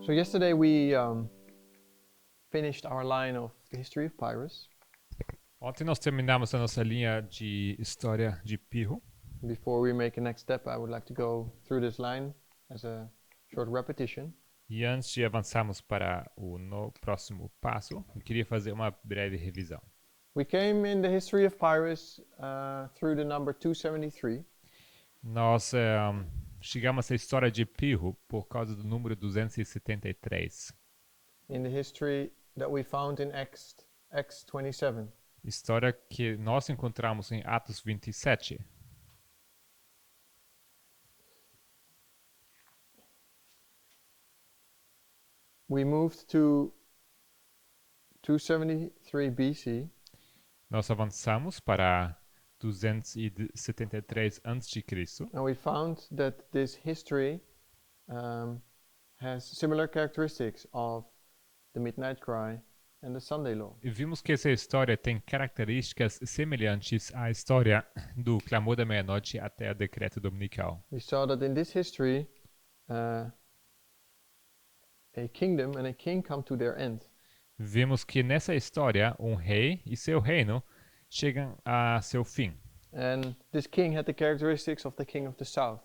So yesterday we finished our line of the history of Pirro. Ontem nós terminamos a nossa linha de história de Pirro. Before we make a next step, I would like to go through this line as a short repetition. E antes de avançarmos para o próximo passo, eu queria fazer uma breve revisão. We came in the history of Pirro through the number 273. Nós chegamos à história de Pirro por causa do número 273. In the history that we found in Acts 27. História que nós encontramos em Atos 27. We moved to 273 BC. Nós avançamos para 273 a.C. And we found that this history has similar characteristics of the Midnight Cry and the Sunday Law. E vimos que essa história tem características semelhantes à história do clamor da meia-noite até o decreto dominical. We saw that in this history, a kingdom and a king come to their end. Vimos que nessa história um rei e seu reino chegam a seu fim. And this king had the characteristics of the king of the south.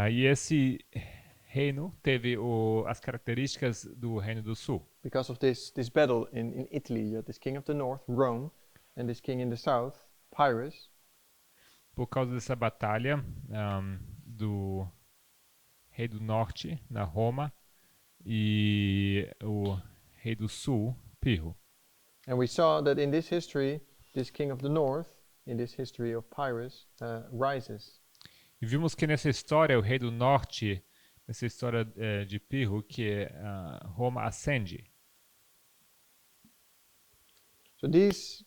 E esse reino teve as características do reino do sul. Because of this battle in Italy, you had this king of the north, Rome, and this king in the south, Pirro. Por causa dessa batalha do rei do norte, na Roma, e o rei do sul, Pirro. And we saw that in this history, this king of the north, in this history of Pirro, rises. E vimos que nessa história, o rei do norte, nessa história de Pirro, que Roma ascende. So these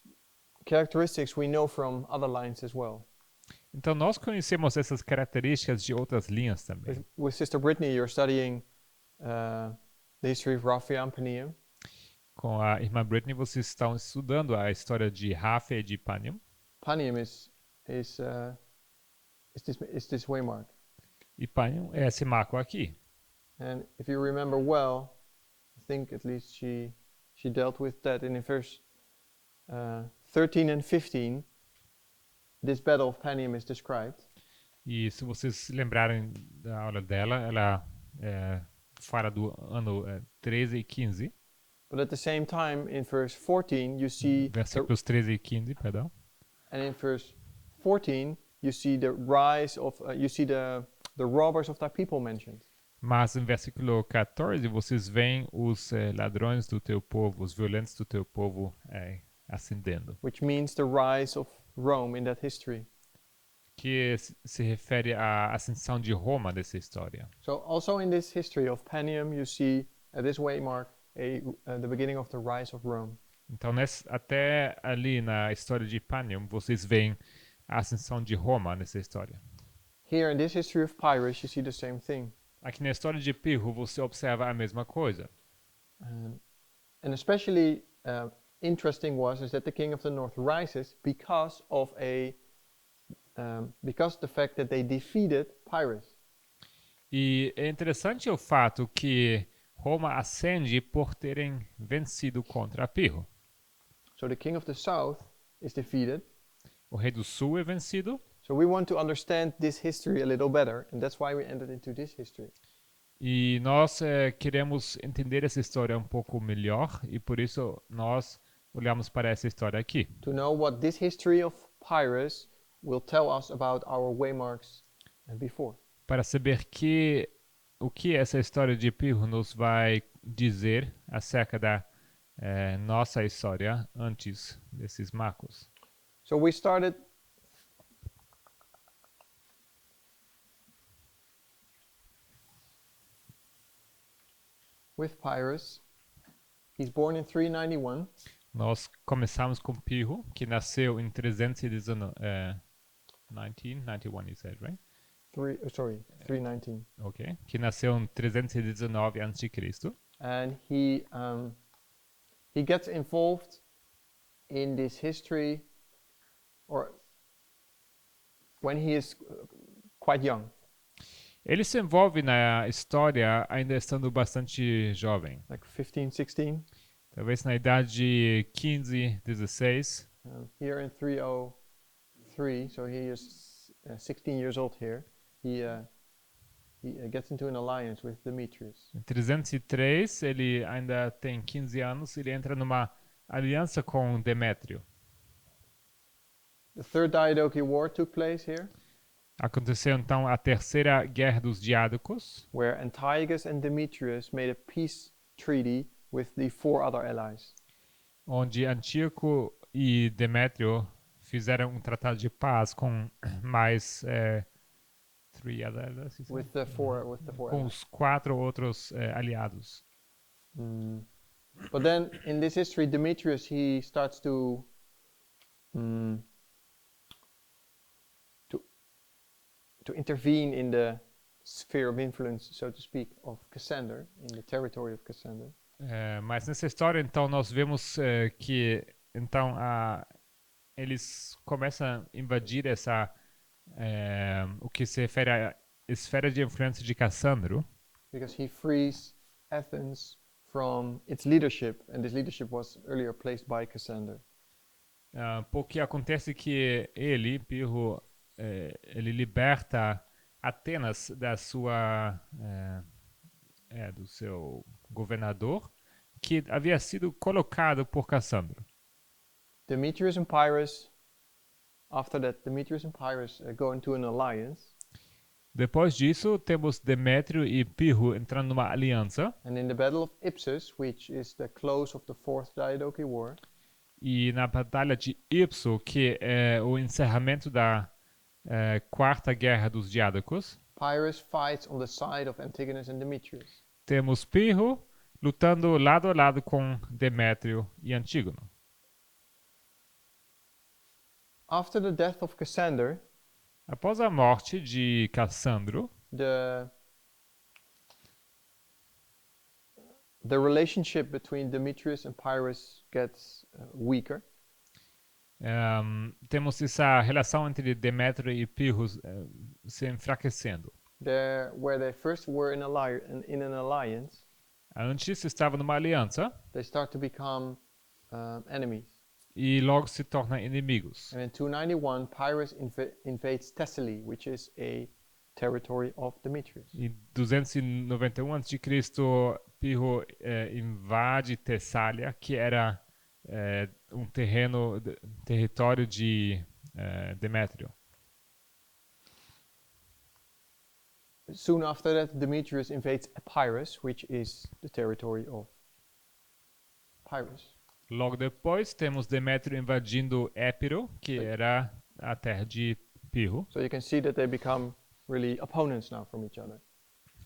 characteristics we know from other lines as well. Então nós conhecemos essas características de outras linhas também. With Sister Brittany, you're studying the history of Raphia and Panium. Com a irmã Brittany, vocês estão estudando a história de Raphia e de Panium. Panium is this waymark. E Panium é esse marco aqui. And if you remember well, I think at least she dealt with that in verse 13 and 15. This battle of Panium is described. E se vocês se lembrarem da aula dela, ela fala do ano 13 e 15. But at the same time, in verse 14, you see Versículos 13 e 15, perdão. And in verse 14, you see the rise of the robbers of thy people mentioned. Mas em versículo 14, vocês veem os ladrões do teu povo, os violentos do teu povo ascendendo. Which means the rise of Rome in that history. Que se refere à ascensão de Roma dessa história. So also in this history of Panium, you see at this waymark the beginning of the rise of Rome. Então, até ali na história de Panium, vocês veem a ascensão de Roma nessa história. Here in this history of Pirro, you see the same thing. Aqui na história de Pirro, você observa a mesma coisa. And especially interesting is that the king of the north rises because of the fact that they defeated Pirro. E é interessante o fato que Roma ascende por terem vencido contra Pirro. So the king of the south is defeated. O rei do sul é vencido. So we want to understand this history a little better, and that's why we entered into this history. E nós queremos entender essa história um pouco melhor, e por isso nós olhamos para essa história aqui. To know what this history of Pirro will tell us about our waymarks before. Para saber o que essa história de Pirro nos vai dizer acerca da nossa história antes desses marcos. So we started with Pirro. He's born in 391. Nós começamos com Pirro, que nasceu em 319. 1991, you said, right? 319. Ok. Que nasceu em 319 a.C. And he gets involved in this history, or when he is quite young. Ele se envolve na história ainda estando bastante jovem. like 15, 16. Talvez na idade de 15, 16. Here in 303, so he is 16 years old here. He gets into an alliance with Demetrius. Em 303, ele ainda tem 15 anos, ele entra numa aliança com Demétrio. The Third Diadochi War took place here, Aconteceu então a Terceira Guerra dos Diádocos, where Antiochus and Demetrius made a peace treaty with the 4 other allies. onde Antíoco e Demétrio fizeram um tratado de paz com mais three other allies, With the four com allies. os 4 outros aliados. But then in this history, Demetrius, he starts to intervene in the sphere of influence, so to speak, of Cassander, in the territory of Cassander. Mas nessa história, então, nós vemos que então eles começam a invadir essa o que se refere à esfera de influência de Cassandro, Because he frees Athens from its leadership, and this leadership was earlier placed by Cassander. porque acontece que ele, Pirro, ele liberta Atenas da sua do seu governador, que havia sido colocado por Cassandro. Demetrius and Pyrrhus, after that, Demetrius and Pyrrhus go into an alliance. Depois disso, temos Demétrio e Pirro entrando numa aliança. And in the Battle of Ipsus, which is the close of the Fourth Diadochi War, E na Batalha de Ipso, que é o encerramento da Quarta Guerra dos Diádocos, Pyrrhus fights on the side of Antigonus and Demetrius. temos Pirro lutando lado a lado com Demétrio e Antígono. After the death of Cassander, Após a morte de Cassandro, the relationship between Demetrius and Pyrrhus gets weaker. temos essa relação entre Demétrio e Pirro se enfraquecendo. Where they first were in an alliance, Antes estava numa aliança they start to become enemies. e logo se tornam inimigos. And in 291, Pyrrhus invades Thessaly, which is a territory of Demetrius. Em 291 a.C., Pirro invade Tessália, que era território de Demétrio. Soon after that, Demetrius invades Epirus, which is the territory of Pyrrhus. Logo depois, temos Demétrio invadindo Épiro, que era a terra de Pirro. So you can see that they become really opponents now from each other.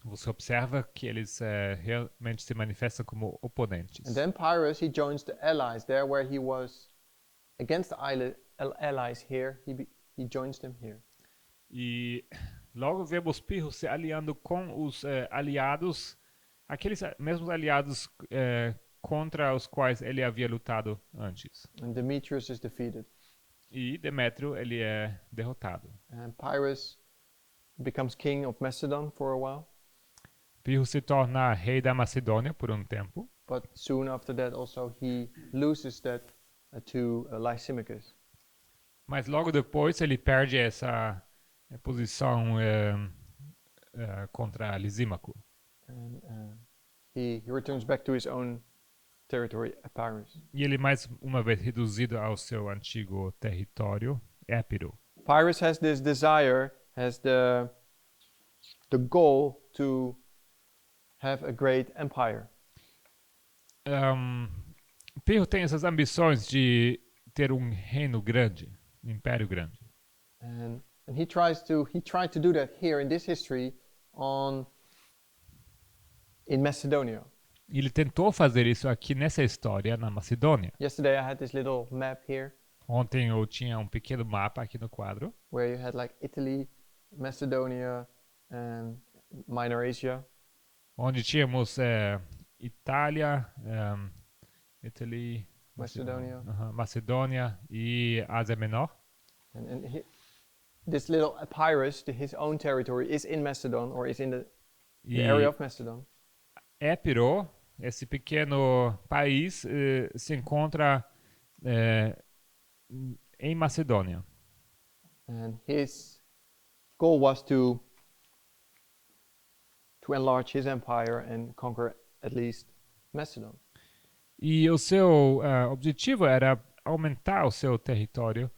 Você observa que eles realmente se manifestam como oponentes. And then Pyrrhus, he joins the allies there where he was against the allies here. He joins them here. E logo vemos Pirro se aliando com os aliados, aqueles mesmos aliados contra os quais ele havia lutado antes. And Demetrius is defeated. E Demétrio, ele é derrotado. And Pyrrhus becomes king of Macedon for a while. Pirro se torna rei da Macedônia por um tempo. But soon after that also he loses that to Lysimachus. Mas logo depois ele perde essa posição contra Lisímaco. And he returns back to his own territory, Epirus. E ele mais uma vez reduzido ao seu antigo território, Épiro. Pyrrhus has this desire, has the goal to have a great empire. Pirro tem essas ambições de ter um reino grande, um império grande. And he tried to do that here in this history in Macedonia. Ele tentou fazer isso aqui nessa história na Macedônia. Yesterday I had this little map here Ontem eu tinha um pequeno mapa aqui no quadro, where you had like Italy, Macedonia, and Minor Asia. onde tínhamos Itália, Macedônia. Macedônia e Ásia Menor. And this little Epirus, his own territory, is in Macedon, or is in the E area of Macedon. Épiro, esse pequeno país, se encontra em Macedônia. And his goal was to enlarge his empire and conquer at least Macedon. E o seu objetivo era aumentar o seu território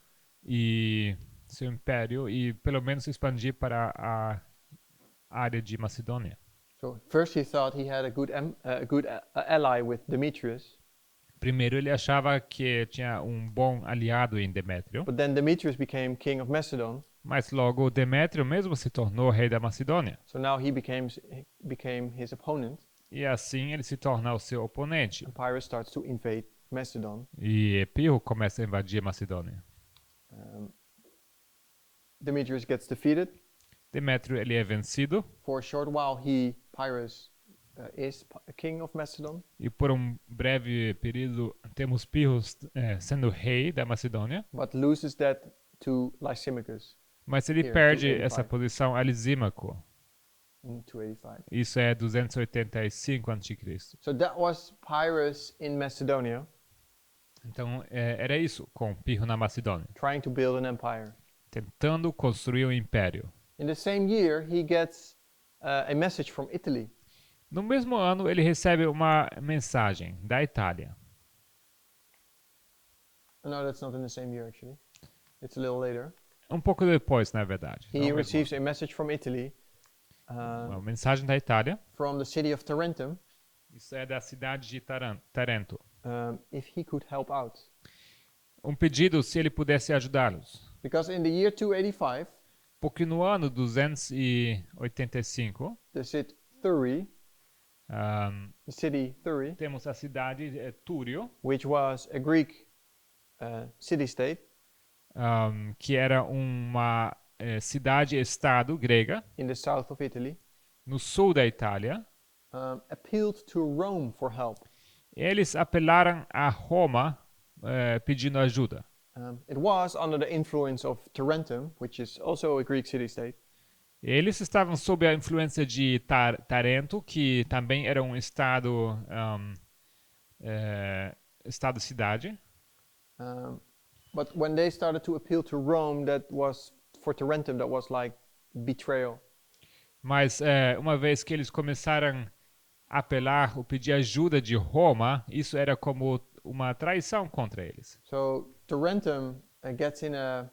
e seu império e pelo menos expandir para a área de Macedônia. So first he thought he had a good ally with Demetrius, Primeiro ele achava que tinha bom aliado em Demétrio, but then Demetrius became king of Macedon. mas logo Demétrio mesmo se tornou rei da Macedônia. So now he became his opponent. E assim ele se torna o seu oponente. And Pirro starts to invade Macedon. E Pirro começa a invadir a Macedônia. Demetrius gets defeated. Demétrio ele é vencido For a short while, Pyrrhus is king of Macedon. e por breve período temos Pirro sendo rei da Macedônia, But loses that to Lysimachus mas ele Here, perde 285. essa posição a Lisímaco. in 285. Isso é 285 a.C. So that was Pyrrhus in Macedonia, Então era isso com Pirro na Macedônia, trying to build an empire. tentando construir um império. In the same year, he gets a message from Italy. No mesmo ano ele recebe uma mensagem da Itália. No, that's not in the same year, actually. It's a little later. Pouco depois, na verdade. He Não mesmo receives a message from Italy, ano. Uma mensagem da Itália. from the city of Tarentum, Isso é da cidade de Tarento. if he could help out. Pedido se ele pudesse ajudá-los. Because in the year 285, Porque no ano 285, the city Thurii, temos a cidade Túrio, which was a Greek city-state, que era uma cidade-estado grega, in the south of Italy, no sul da Itália. appealed to Rome for help. Eles apelaram a Roma pedindo ajuda. It was under the influence of Tarentum, which is also a Greek city-state. Eles estavam sob a influência de Tarento, que também era um estado-cidade. But when they started to appeal to Rome, that was, for Tarentum, that was like betrayal. Mas uma vez que eles começaram a apelar ou pedir ajuda de Roma, isso era como uma traição contra eles. So Tarentum gets in a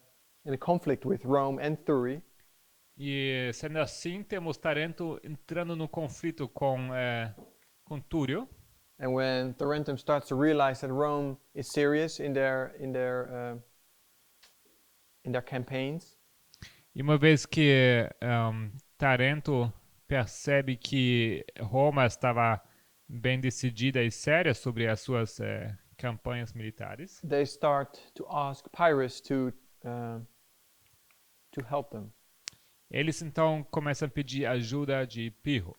conflict with Rome and Thurii. E sendo assim, temos Tarento entrando no conflito com Túrio. And when Tarentum starts to realize that Rome is serious in their campaigns, E uma vez que Tarento percebe que Roma estava bem decidida e séria sobre as suas campanhas militares, they start to ask Pyrrhus to help them. eles então começam a pedir ajuda de Pirro.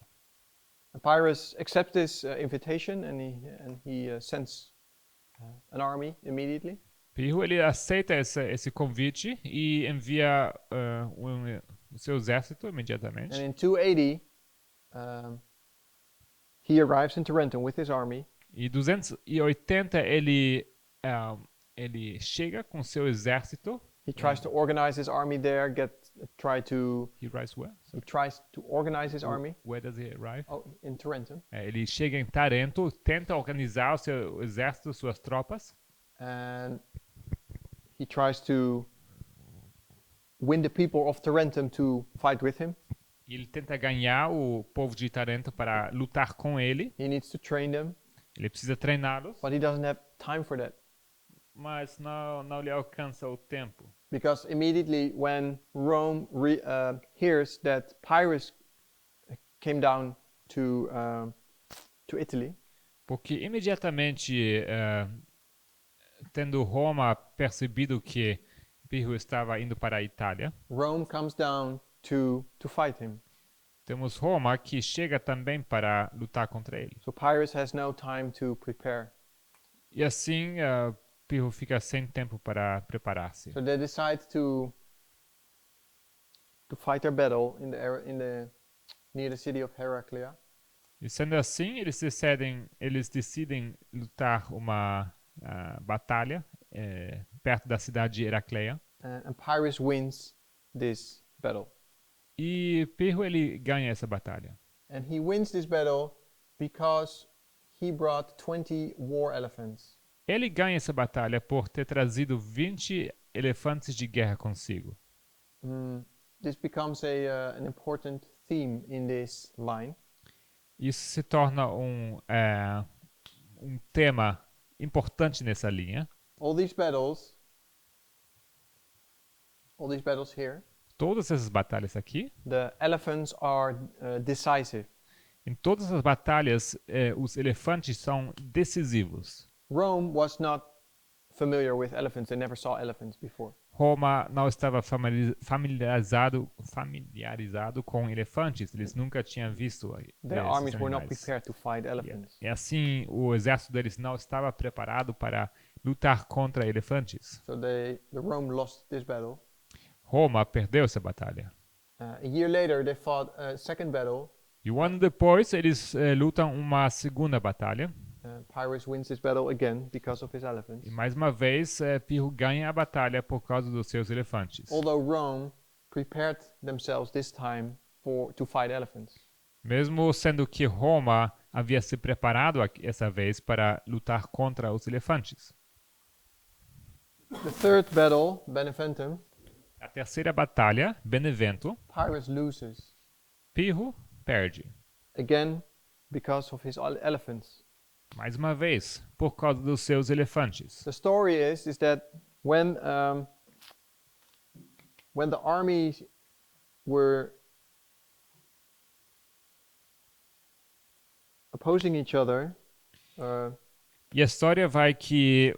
Pyrrhus accepts this invitation and he sends an army immediately. Pirro ele aceita esse convite e envia o seu exército imediatamente. And in 280, he arrives in Tarentum with his army. E 280 ele chega com seu exército. He tries to organize his army there. He tries to organize his army. Where does he arrive? Oh, in Tarentum. Ele chega em Tarento, tenta organizar o seu exército, suas tropas. And he tries to win the people of Tarentum to fight with him. Ele tenta ganhar o povo de Tarento para lutar com ele. He needs to train them. Ele precisa treiná-los. But he doesn't have time for that. Mas não lhe alcança o tempo. Because immediately when Rome hears that Pyrrhus came down to Italy, porque imediatamente, tendo Roma percebido que Pirro estava indo para a Itália, Rome comes down to fight him. Temos Roma que chega também para lutar contra ele. So Pyrrhus has no time to prepare. E assim, Pirro fica sem tempo para preparar-se. So they decide to to fight their battle near the city of Heraclea. E sendo assim, eles decidem lutar uma batalha perto da cidade de Heracleia. And Pyrrhus wins this battle. E Pirro ele ganha essa batalha. And he wins this battle because he brought 20 war elephants. Ele ganha essa batalha por ter trazido 20 elefantes de guerra consigo. This becomes an important theme in this line. Isso se torna um tema importante nessa linha. All these battles here, Todas essas batalhas aqui, the elephants are decisive. em todas as batalhas, os elefantes são decisivos. Rome was not familiar with elephants. They never saw elephants before. Roma não estava familiarizado com elefantes. Eles nunca tinham visto Their esses armies were not animais. prepared to fight elephants. E assim, o exército deles não estava preparado para lutar contra elefantes. So the Rome lost this battle. Roma perdeu essa batalha. A year later, they fought a second battle. E um ano depois, eles lutam uma segunda batalha. Pyrrhus wins this battle again because of his elephants. E mais uma vez, Pirro ganha a batalha por causa dos seus elefantes. Although Rome prepared themselves this time to fight elephants. Mesmo sendo que Roma havia se preparado essa vez para lutar contra os elefantes. The third battle, Beneventum, A terceira batalha, Benevento, Pyrrhus loses Pirro perde. again because of his elephants. Mais uma vez, por causa dos seus elefantes. The story is that when the armies were opposing each other, E a história vai que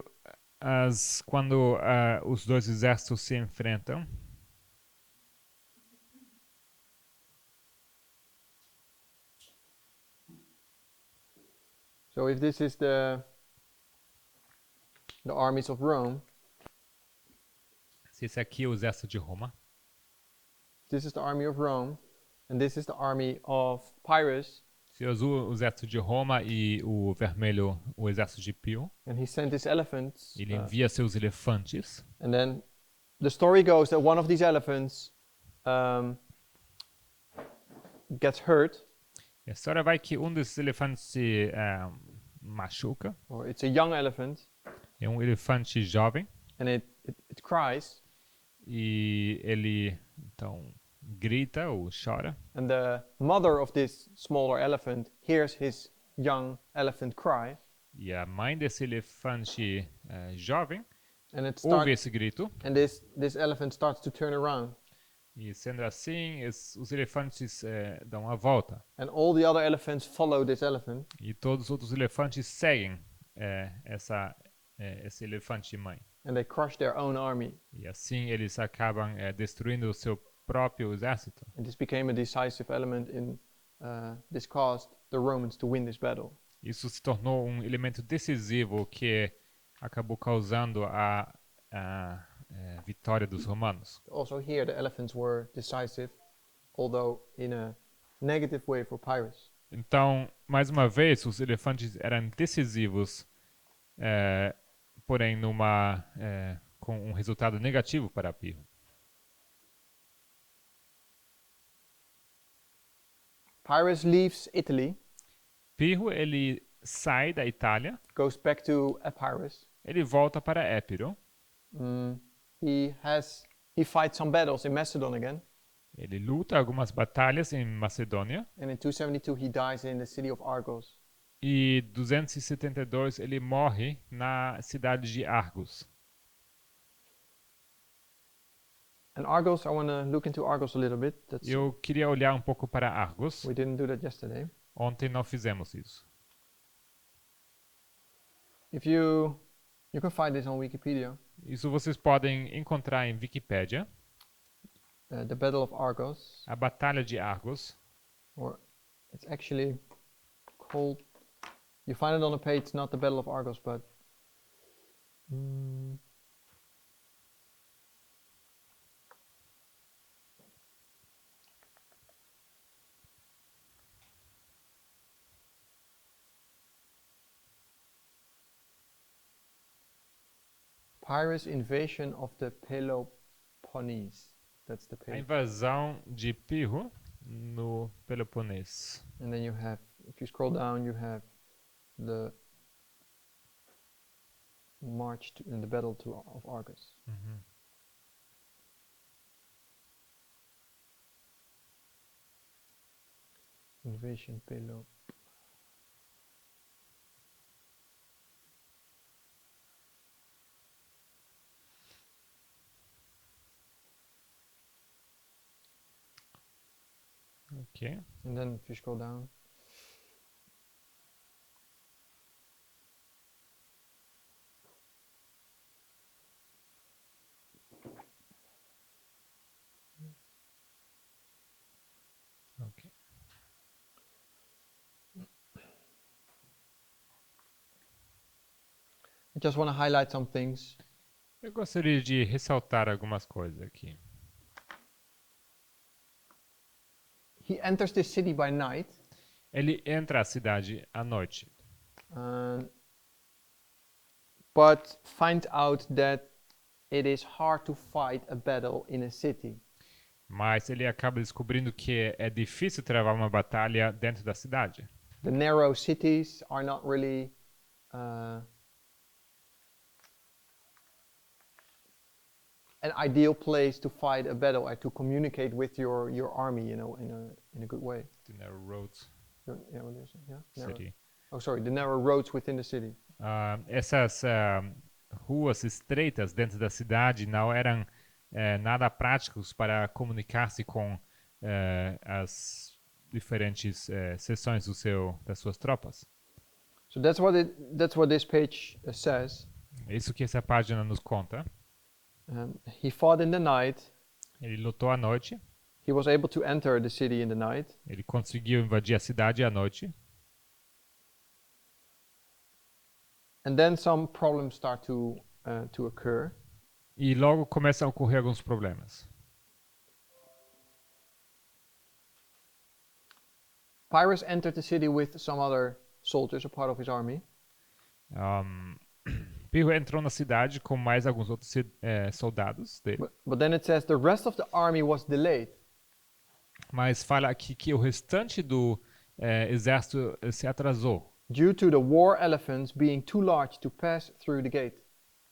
quando os dois exércitos se enfrentam, so if this is the armies of Rome, se esse aqui é o exército de Roma, this is the army of Rome, and this is the army of Pyrrhus, se azul o exército de Roma e o vermelho o exército de Pirro, and he sent his elephants, ele envia seus elefantes. and then the story goes that one of these elephants gets hurt, E a história vai que um desses elefantes se machuca. or it's a young elephant, É um elefante jovem and it cries, e ele então grita ou chora. and the mother of this smaller elephant hears his young elephant cry, E a mãe desse elefante jovem and it ouve starts, esse grito. and this elephant starts to turn around, E sendo assim, os elefantes dão a volta. and all the other elephants follow this elephant, E todos os outros elefantes seguem esse elefante mãe. and they crush their own army. E assim eles acabam destruindo o seu próprio exército. And this became a decisive element in this caused the Romans to win this battle. Isso se tornou um elemento decisivo que acabou causando a vitória dos romanos. Also here the elephants were decisive, although in a negative way for Pyrrhus. Então, mais uma vez, os elefantes eram decisivos, porém com um resultado negativo para Pirro. Pyrrhus leaves Italy, Pirro ele sai da Itália, goes back to Epirus. ele volta para Épiro, He fights some battles in Macedon again, ele luta algumas batalhas em Macedônia and in 272 he dies in the city of Argos. e 272 ele morre na cidade de Argos. And Argos, I want to look into Argos a little bit. Eu queria olhar um pouco para Argos. We didn't do that yesterday. Ontem não fizemos isso. If you can find this on Wikipedia. Isso vocês podem encontrar em Wikipédia. The Battle of Argos, A Batalha de Argos. or it's actually called. You find it on the page, not the Battle of Argos, but Pirus' invasion of the Peloponnese. That's the A page. invasão de Pirro no Peloponeso. And then you have, if you scroll down, you have the march to, in the battle of Argos. Uhum. Invasion Pelop. Ok. And then if you scroll down, Ok. I just want to highlight some things. Eu gostaria de ressaltar algumas coisas aqui. He enters this city by night, Ele entra à cidade à noite, but find out that it is hard to fight a battle in a city. mas ele acaba descobrindo que é difícil travar uma batalha dentro da cidade. The narrow cities are not really an ideal place to fight a battle and to communicate with your army, you know, in a good way. The narrow roads Yeah, what is it? Yeah, narrow. city. Oh, sorry, the narrow roads within the city. Essas ruas estreitas dentro da cidade não eram nada práticos para comunicar-se com as diferentes seções das suas tropas. So that's what this page says. É isso que essa página nos conta. He fought in the night. Ele lutou à noite. He was able to enter the city in the night. Ele conseguiu invadir a cidade à noite. And then some problems start to occur. E logo começam a ocorrer alguns problemas. Pirus entered the city with some other soldiers, a part of his army. Pirro entrou na cidade com mais alguns outros soldados dele. But then it says the rest of the army was delayed. Mas fala aqui que o restante do exército se atrasou, Due to the war elephants being too large to pass through the gate.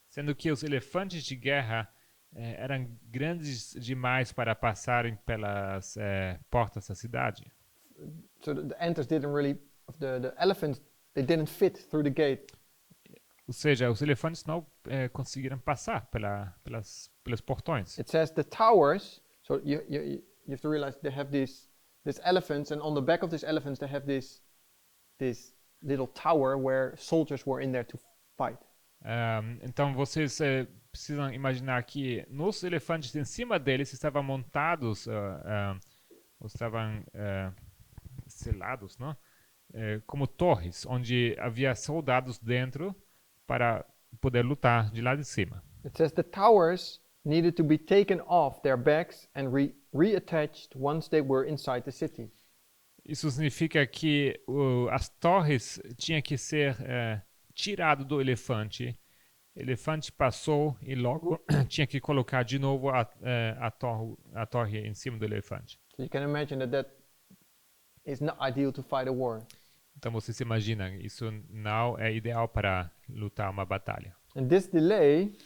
sendo que os elefantes de guerra eram grandes demais para passarem pelas portas da cidade. So the antlers didn't really, the elephants, they didn't fit through the gate. Ou seja, os elefantes não conseguiram passar pelos portões. It says the towers, so you have to realize they have these elephants, and on the back of these elephants they have this little tower where soldiers were in there to fight. Então vocês precisam imaginar que nos elefantes em cima deles estavam montados, ou estavam selados, não? Como torres, onde havia soldados dentro para poder lutar de lá de cima. It says the towers needed to be taken off their backs and reattached once they were inside the city. Isso significa que as torres tinham que ser tirado do elefante. O elefante passou e logo tinha que colocar de novo a torre em cima do elefante. So you can imagine that is not ideal to fight a war. Então você se imagina, isso não é ideal para lutar uma batalha. And this delay,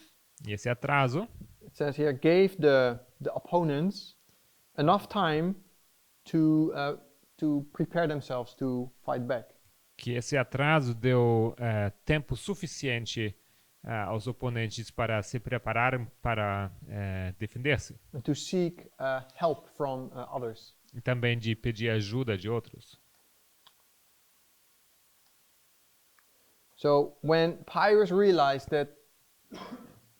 E esse atraso, it says here, gave the opponents enough time to prepare themselves to fight back. que esse atraso deu tempo suficiente aos oponentes para se prepararem para defender-se. And to seek help from others. E também de pedir ajuda de outros. So when Pirus realized that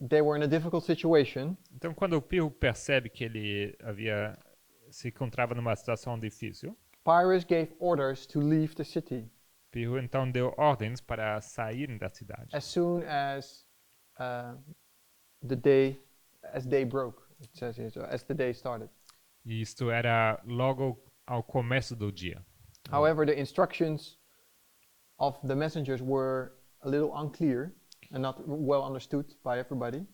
they were in a difficult situation, Então, quando o Pirro percebe que ele se encontrava numa situação difícil, Pirus gave orders to leave the city Pirro então deu ordens para saírem da cidade. as soon as day broke. It says here, so as the day started. E isto era logo ao começo do dia. However, the instructions of the messengers were a little unclear, and not well understood by everybody.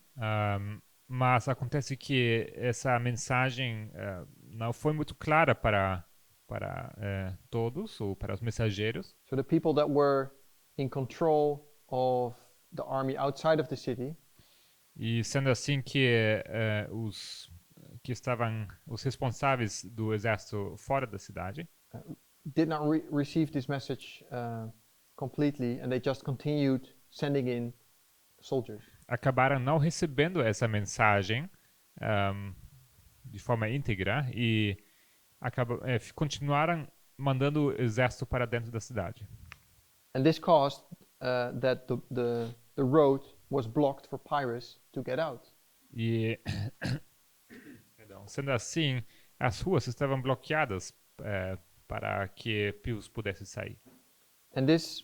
Mas acontece que essa mensagem não foi muito clara para todos ou para os mensageiros. So the people that were in control of the army outside of the city, E sendo assim que os responsáveis do exército fora da cidade did not receive this message completely, and they just continued sending in soldiers. acabaram não recebendo essa mensagem de forma íntegra e continuaram mandando o exército para dentro da cidade. And this caused that the road was blocked for pirates to get out. E sendo assim, as ruas estavam bloqueadas para que Pirro pudesse sair. And this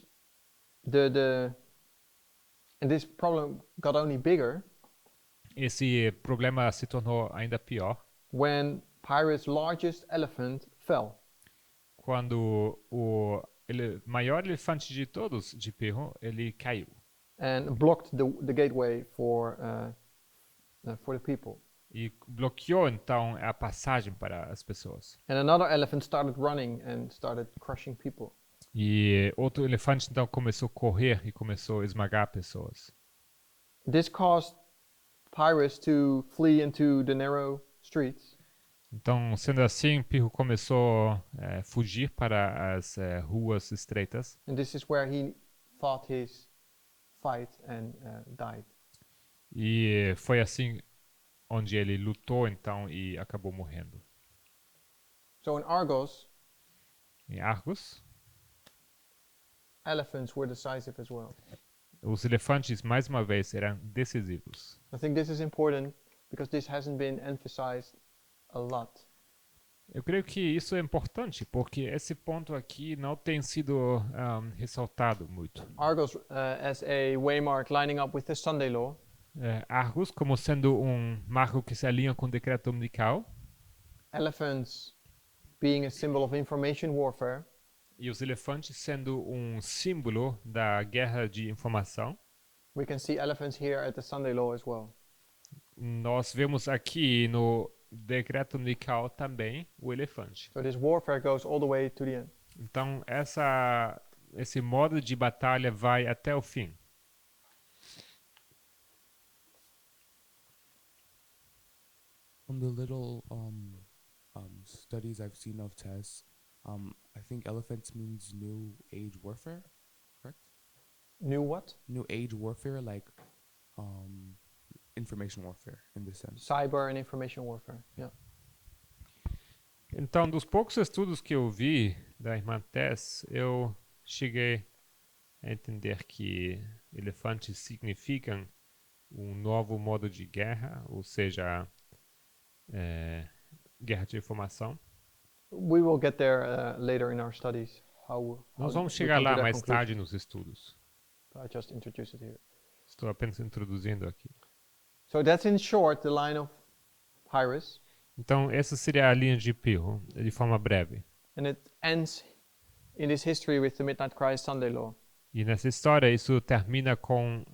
problem got only bigger Esse problema se tornou ainda pior when Pirro's largest elephant fell. quando o maior elefante de todos, de Pirro, ele caiu. And blocked the gateway for the people. E bloqueou então a passagem para as pessoas. And another elephant started running and started crushing people. E outro elefante então começou a correr e começou a esmagar pessoas. This caused Pirro to flee into the narrow streets. Então, sendo assim, Pirro começou a fugir para as ruas estreitas. And this is where he fought his fight and died. E foi assim onde ele lutou então e acabou morrendo. So in Argos, Em Argos, elephants were decisive as well. os elefantes mais uma vez eram decisivos. I think this is important because this hasn't been emphasized a lot. Eu creio que isso é importante porque esse ponto aqui não tem sido ressaltado muito. Argos as a waymark lining up with the Sunday law. Argos como sendo marco que se alinha com o decreto dominical. Elephants being a symbol of information warfare. E os elefantes sendo símbolo da guerra de informação. We can see elephants here at the Sunday law as well. Nós vemos aqui no decreto dominical também o elefante. So this warfare goes all the way to the end. Então esse modo de batalha vai até o fim. From the little studies I've seen of chess, I think elephants means new age warfare, correct? New what? New age warfare, like information warfare in this sense. Cyber and information warfare. Yeah. Então, dos poucos estudos que eu vi da irmã Tess, eu cheguei a entender que elefantes significam novo modo de guerra, ou seja, guerra de informação. We will get there later in our studies. Nós vamos we chegar come to lá that mais conclusion. tarde nos estudos. I just introduced it here. Estou apenas introduzindo aqui. So that's in short the line of Pirro, Então, essa seria a linha de Pirro, de forma breve. and it ends in this history with the Midnight Cry Sunday law. E nessa história, isso termina com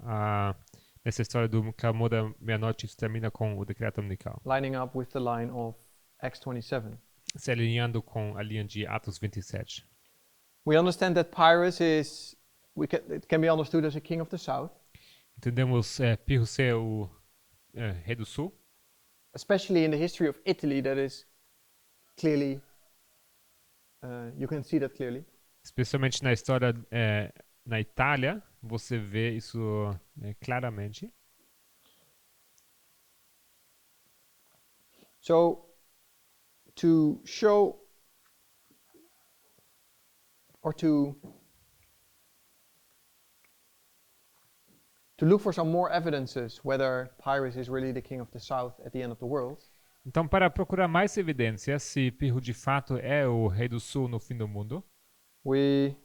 nessa história do clamor da meia-noite, isso termina com o decreto dominical, Lining up with the line of Acts 27. se alinhando com a linha de Atos 27. We understand that Pirro it can be understood as a king of the south, Entendemos Pirro ser o rei do sul, especially in the history of Italy. That is clearly, you can see that clearly. especialmente na história na Itália, você vê isso claramente. So, to show or to look for some more evidences whether Pirro is really the king of the south at the end of the world, Então, para procurar mais evidências se Pirro de fato é o rei do sul no fim do mundo, we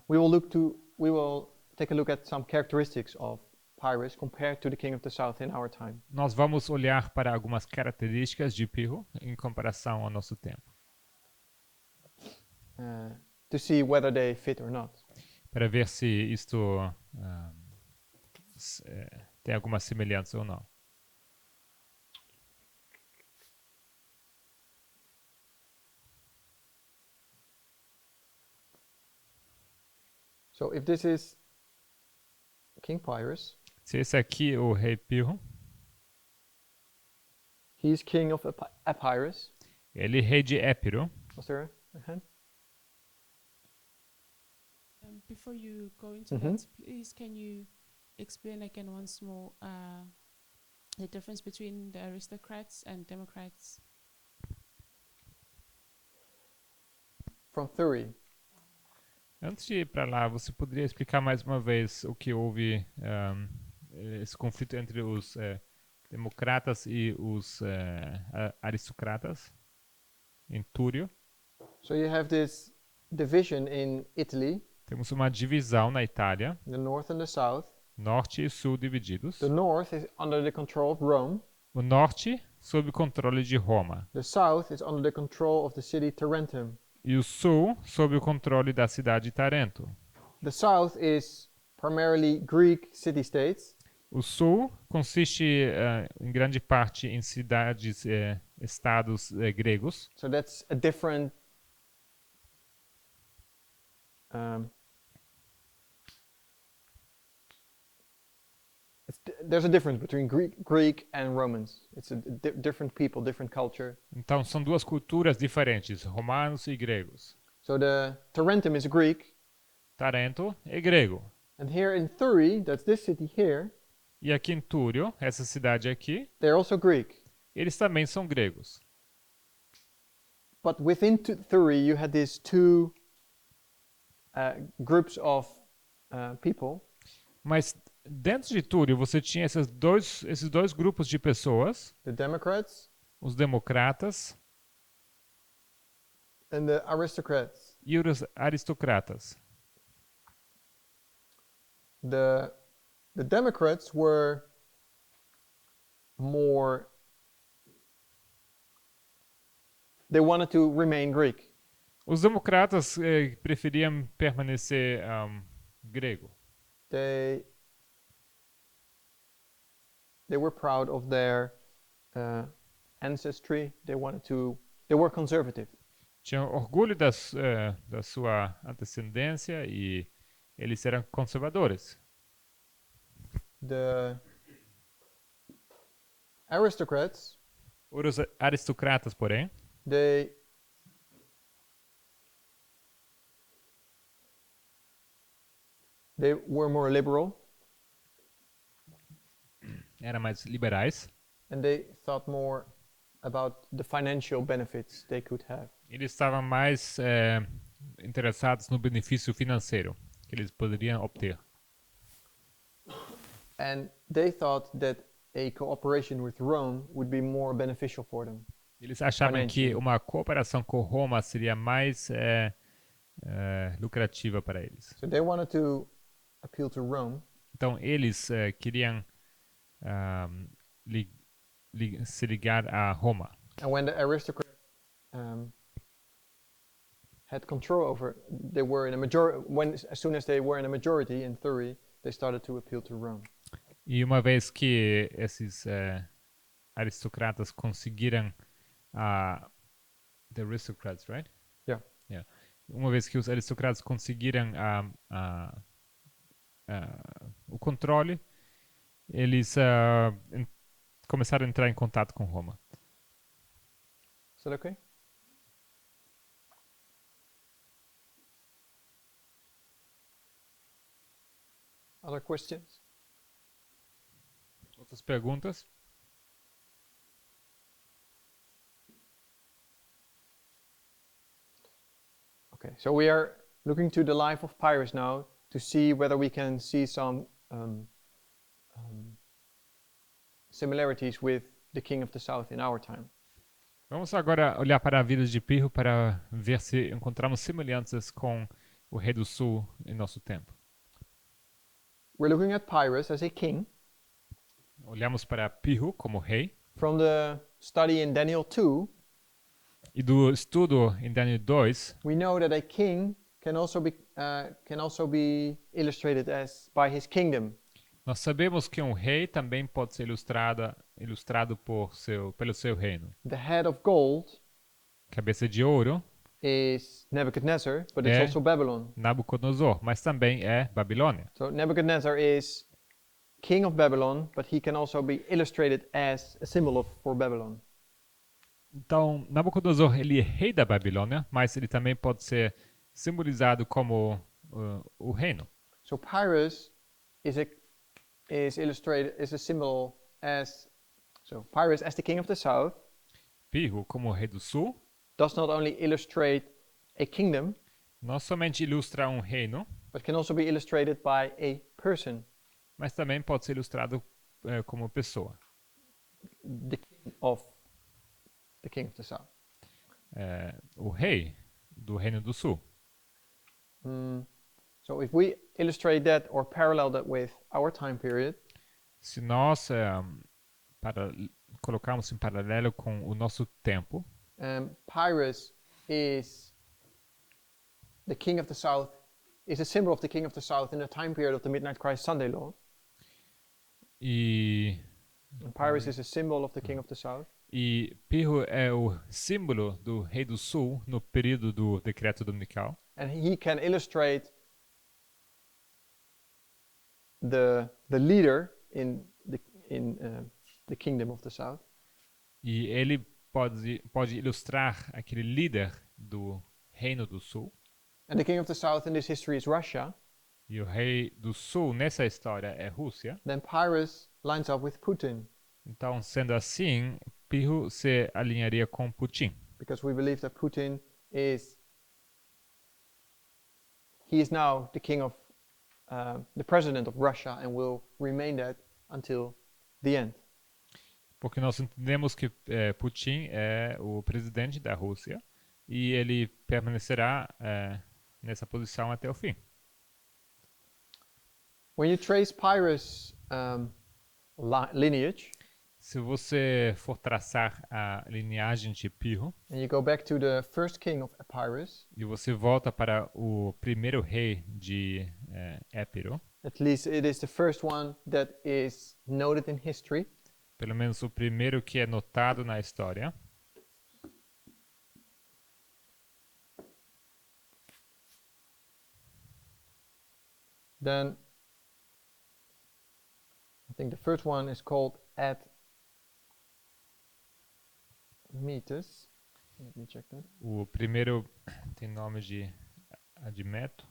will take a look at some characteristics of Pirro compared to the king of the south in our time. nós vamos olhar para algumas características de Pirro em comparação ao nosso tempo, To see whether they fit or not. para ver se isto tem alguma semelhança ou não. So if this is King Pyrrhus, Se esse aqui é o rei Pirro, he's king of Epirus. ele é rei de Épiro. Was there a hand? Before you go into Mhm. that, please can you explain again once more the difference between the aristocrats and democrats? From Thurii. Antes de ir para lá, você poderia explicar mais uma vez o que houve esse conflito entre os democratas e os aristocratas em Túrio? So you have this division in Italy, Temos uma divisão na Itália, the north and the south. norte e sul divididos. The north is under the control of Rome. O norte sob controle de Roma The south is under the control of the city Tarentum. e o sul sob o controle da cidade de Tarento. The south is primarily Greek city-states. O sul consiste em grande parte em cidades, estados gregos. So that's a different um, there's a difference between Greek and Romans. It's a different people, different culture. Então são duas culturas diferentes, romanos e gregos. So the Tarentum is Greek, Tarento é grego. and here in Thurii, that's this city here, E aqui em Túrio, essa cidade aqui, they're also Greek. eles também são gregos. But within Thurii, you had these two groups of people. Mas dentro de Túrio você tinha esses dois grupos de pessoas, The Democrats os democratas and the aristocrats. e os aristocratas. The Democrats were more. They wanted to remain Greek. Os democratas preferiam permanecer grego. They were proud of their ancestry. They were conservative. Tinham orgulho da sua antecedência e eles eram conservadores. The aristocrats, Os aristocratas, porém, they were more liberal, eram mais liberais. and they thought more about the financial benefits they could have. Eles estavam mais interessados no benefício financeiro que eles poderiam obter. And they thought that a cooperation with Rome would be more beneficial for them. Eles achavam que Financially. uma cooperação com Roma seria mais lucrativa para eles. So they wanted to appeal to Rome, Então eles queriam se ligar a Roma. and when the aristocrats had control over, they were in a majority. As soon as they were in a majority in Thurii, they started to appeal to Rome. E uma vez que esses aristocratas conseguiram the aristocrats, right? Yeah. Yeah. Uma vez que os aristocratas conseguiram o controle, eles começaram a entrar em contato com Roma. Is that okay? Other questions? Outras perguntas? Okay, so we are looking to the life of Pyrrhus now to see whether we can see some similarities with the king of the south in our time. Vamos agora olhar para a vida de Pirro para ver se encontramos semelhanças com o rei do sul em nosso tempo. We're looking at Pyrrhus as a king. Olhamos para Pirro como rei From the study in Daniel 2, e do estudo em Daniel 2, we know that a king can also be illustrated as by his kingdom. Nós sabemos que um rei também pode ser ilustrado pelo seu reino. The head of gold Cabeça de ouro is Nebuchadnezzar, but it's É. also Babylon. Nabucodonosor, mas também é Babilônia. So Nebuchadnezzar is king of Babylon, but he can also be illustrated as a symbol for Babylon. Então, Nabucodonosor, ele é rei da Babilônia, mas ele também pode ser simbolizado como o reino. So Pyrrhus is a symbol as Pyrrhus as the king of the south Pirro, como rei do sul, does not only illustrate a kingdom, não somente ilustra um reino, but can also be illustrated by a person, mas também pode ser ilustrado como pessoa. the king of the south. O rei do reino do sul. So if we illustrate that or parallel that with our time period, Se nós colocarmos em paralelo com o nosso tempo, Pyrrhus is the king of the south, is a symbol of the king of the south in the time period of the Midnight Christ Sunday law. And Pyrrhus is a symbol of the king of the south. E Pirro é o símbolo do rei do sul no período do decreto dominical. And he can illustrate the leader in the kingdom of the south. E ele pode ilustrar aquele líder do reino do sul. And the king of the south in this history is Russia. E o rei do sul nessa história é Rússia. Then Pyrrhus lines up with Putin, Então, sendo assim, Pirro se alinharia com Putin. because we believe that Putin is now the king of the president of Russia and will remain that until the end. Porque nós entendemos que Putin é o presidente da Rússia e ele permanecerá nessa posição até o fim. When you trace Pyrrhus' lineage Se você for traçar a linhagem de Pirro and you go back to the first king of Epirus, e você volta para o primeiro rei de Épiro, at least it is the first one that is noted in history. pelo menos o primeiro que é notado na história, Then I think the first one is called Admetus. Let me check that. o primeiro tem nome de Admeto,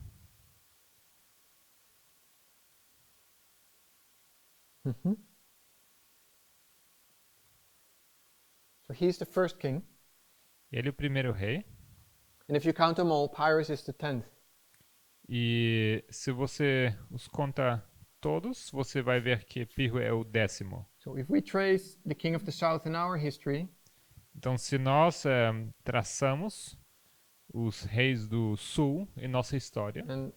So he's the first king. ele é o primeiro rei. And if you count them all, Pyrrhus is the 10th. E se você os conta todos, você vai ver que Pirro é o 10º. So if we trace the king of the south in our history, Então, se nós traçamos os reis do sul em nossa história, and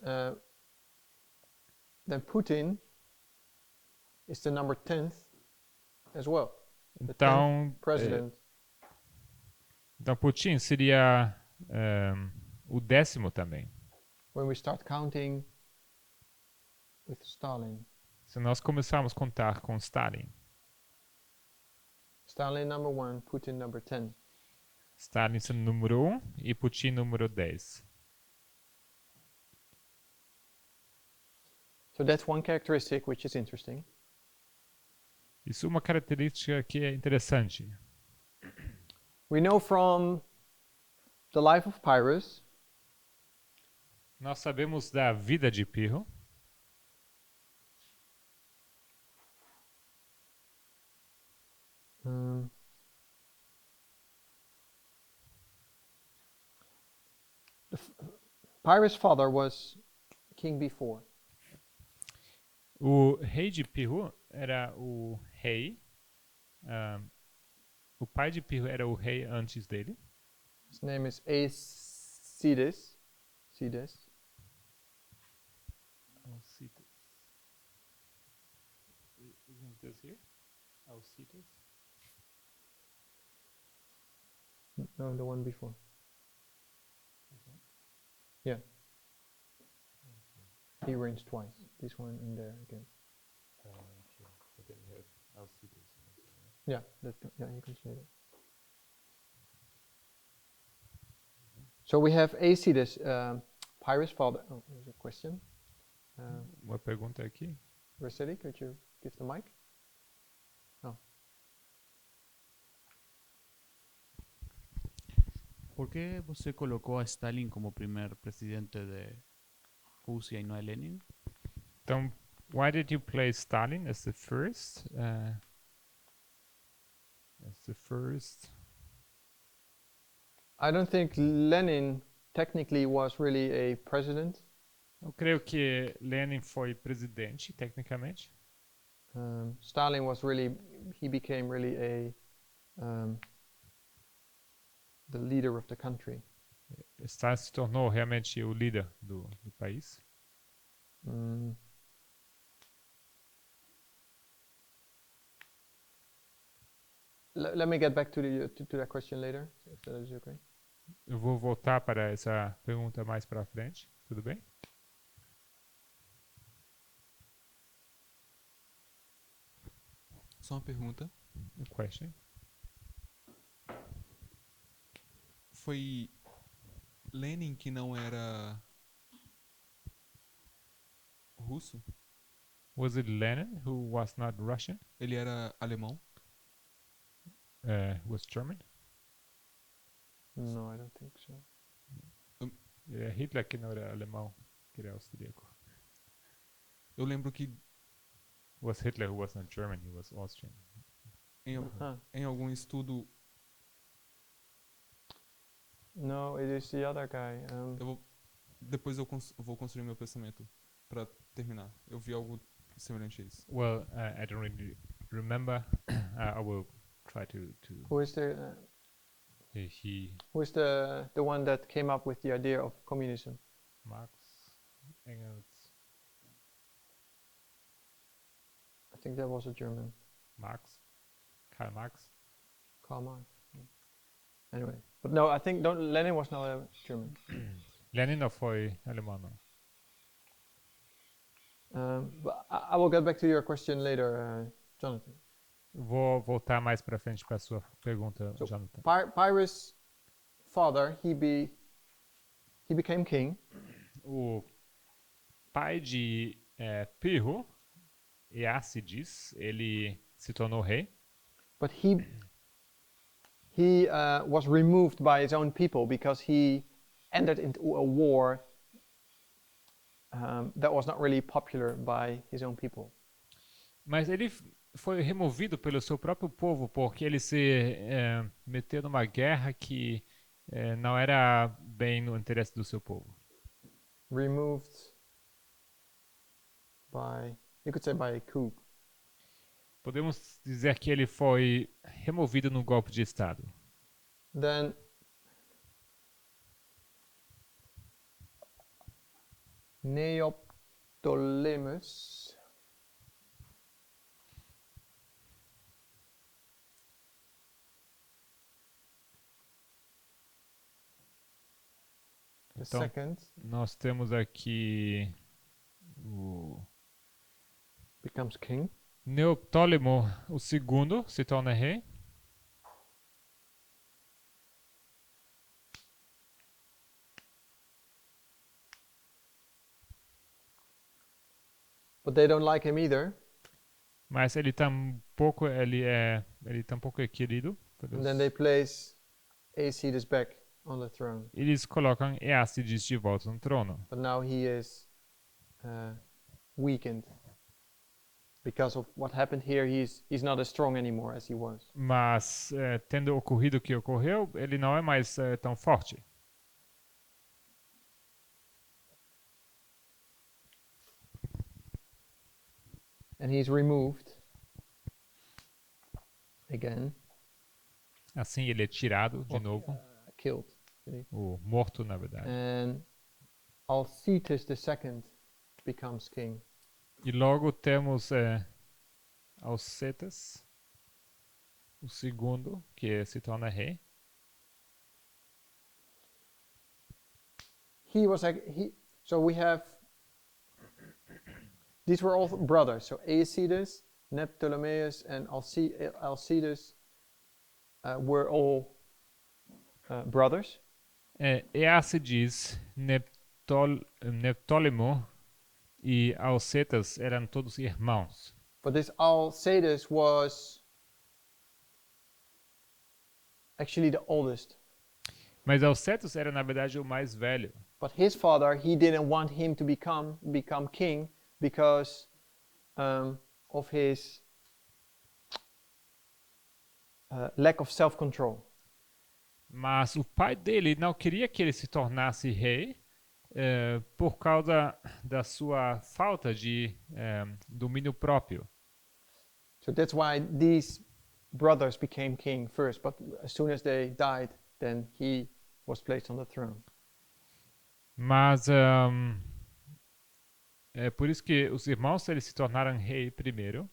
then Putin is the number 10th as well. The 10th então, president. então Putin seria o 10º também. When we start counting with Stalin. Se nós começarmos a contar com Stalin, Stalin number 1, Putin number 10. Stalin sendo número 1 e Putin número 10. So that's one characteristic which is interesting. Isso é uma característica que é interessante. We know from the life of Pyrrhus Nós sabemos da vida de Pirro, Pyrrhus' father was king before. o rei de Pirro era o rei, o pai de Pirro era o rei antes dele. His name is Aecides. Cides. Alcides. Isn't this here? Alcides? No, the one before. Yeah. He rinsed twice. This one and there again. Okay. But then you have Alcides. Yeah, you can say that. So we have Acides, Pyrrhus' father. Oh, there's a question. Uma pergunta aqui. Rossetti, could you give the mic? ¿Por qué você colocou a Stalin como primer presidente de Rússia e não a Lenin? Então, why did you place Stalin as the first? I don't think Lenin technically was really a president. Eu creio que Lenin foi presidente, tecnicamente. Stalin was really, he became really the leader of the country. Stalin se tornou realmente o líder do país. Let me get back to that question later, if that is okay. Eu vou voltar para essa pergunta mais para frente. Tudo bem? Só uma pergunta. A question. Foi Lenin que não era russo? Was it Lenin who was not Russian? Ele era alemão? Was German? No, I don't think so. Hitler que não era alemão, que era austríaco. Eu lembro que Was Hitler who was not German, he was Austrian. em algum estudo No, it is the other guy. depois eu vou construir meu pensamento para terminar. Eu vi algo semelhante a isso. Well, I don't really remember. I will try to Who is the he one that came up with the idea of communism? Marx, Engels, I think that was a German. Karl Marx. Karl Marx. Yeah. Anyway, but no, I think Lenin was not a German. Lenin não foi alemão, não. But I will get back to your question later, Jonathan. Vou voltar mais para frente para a sua pergunta, So, Jonathan. Pyrrhus' father, he became king. O pai de Pirro, Eácides, ele se tornou rei. But he was removed by his own people because he entered into a war that was not really popular by his own people. Mas ele foi removido pelo seu próprio povo porque ele se meteu numa guerra que não era bem no interesse do seu povo. Removed by, you could say, by a coup. Podemos dizer que ele foi removido num golpe de Estado. Then Neoptolemus the Então, second nós temos aqui o becomes king. Neoptólemo, o segundo, se torna rei. But they don't like him either. Mas ele tampouco é querido. And then they place Acides back on the throne. Eles colocam Eácides de volta no trono. But now he is weakened because of what happened here. He's not as strong anymore as he was. Mas, tendo ocorrido o que ocorreu, ele não é mais tão forte. And he's removed again. Assim, ele é tirado de novo, Killed. ou morto, na verdade. And Alcides II becomes king. E logo temos Alcetas, o segundo, que se torna rei. So we have These were all brothers. So Aeacides, Ptolemaeus, and Alcides were all brothers. Eácides, Neptólemo e Alcetas eram todos irmãos. But this Alcides was actually the oldest. Mas Alcetas era, na verdade, o mais velho. But his father, he didn't want him to become king because of his lack of self-control. Mas o pai dele não queria que ele se tornasse rei por causa da sua falta de domínio próprio. So that's why these brothers became king first. But as soon as they died, then he was placed on the throne. Mas é por isso que os irmãos eles se tornaram rei primeiro.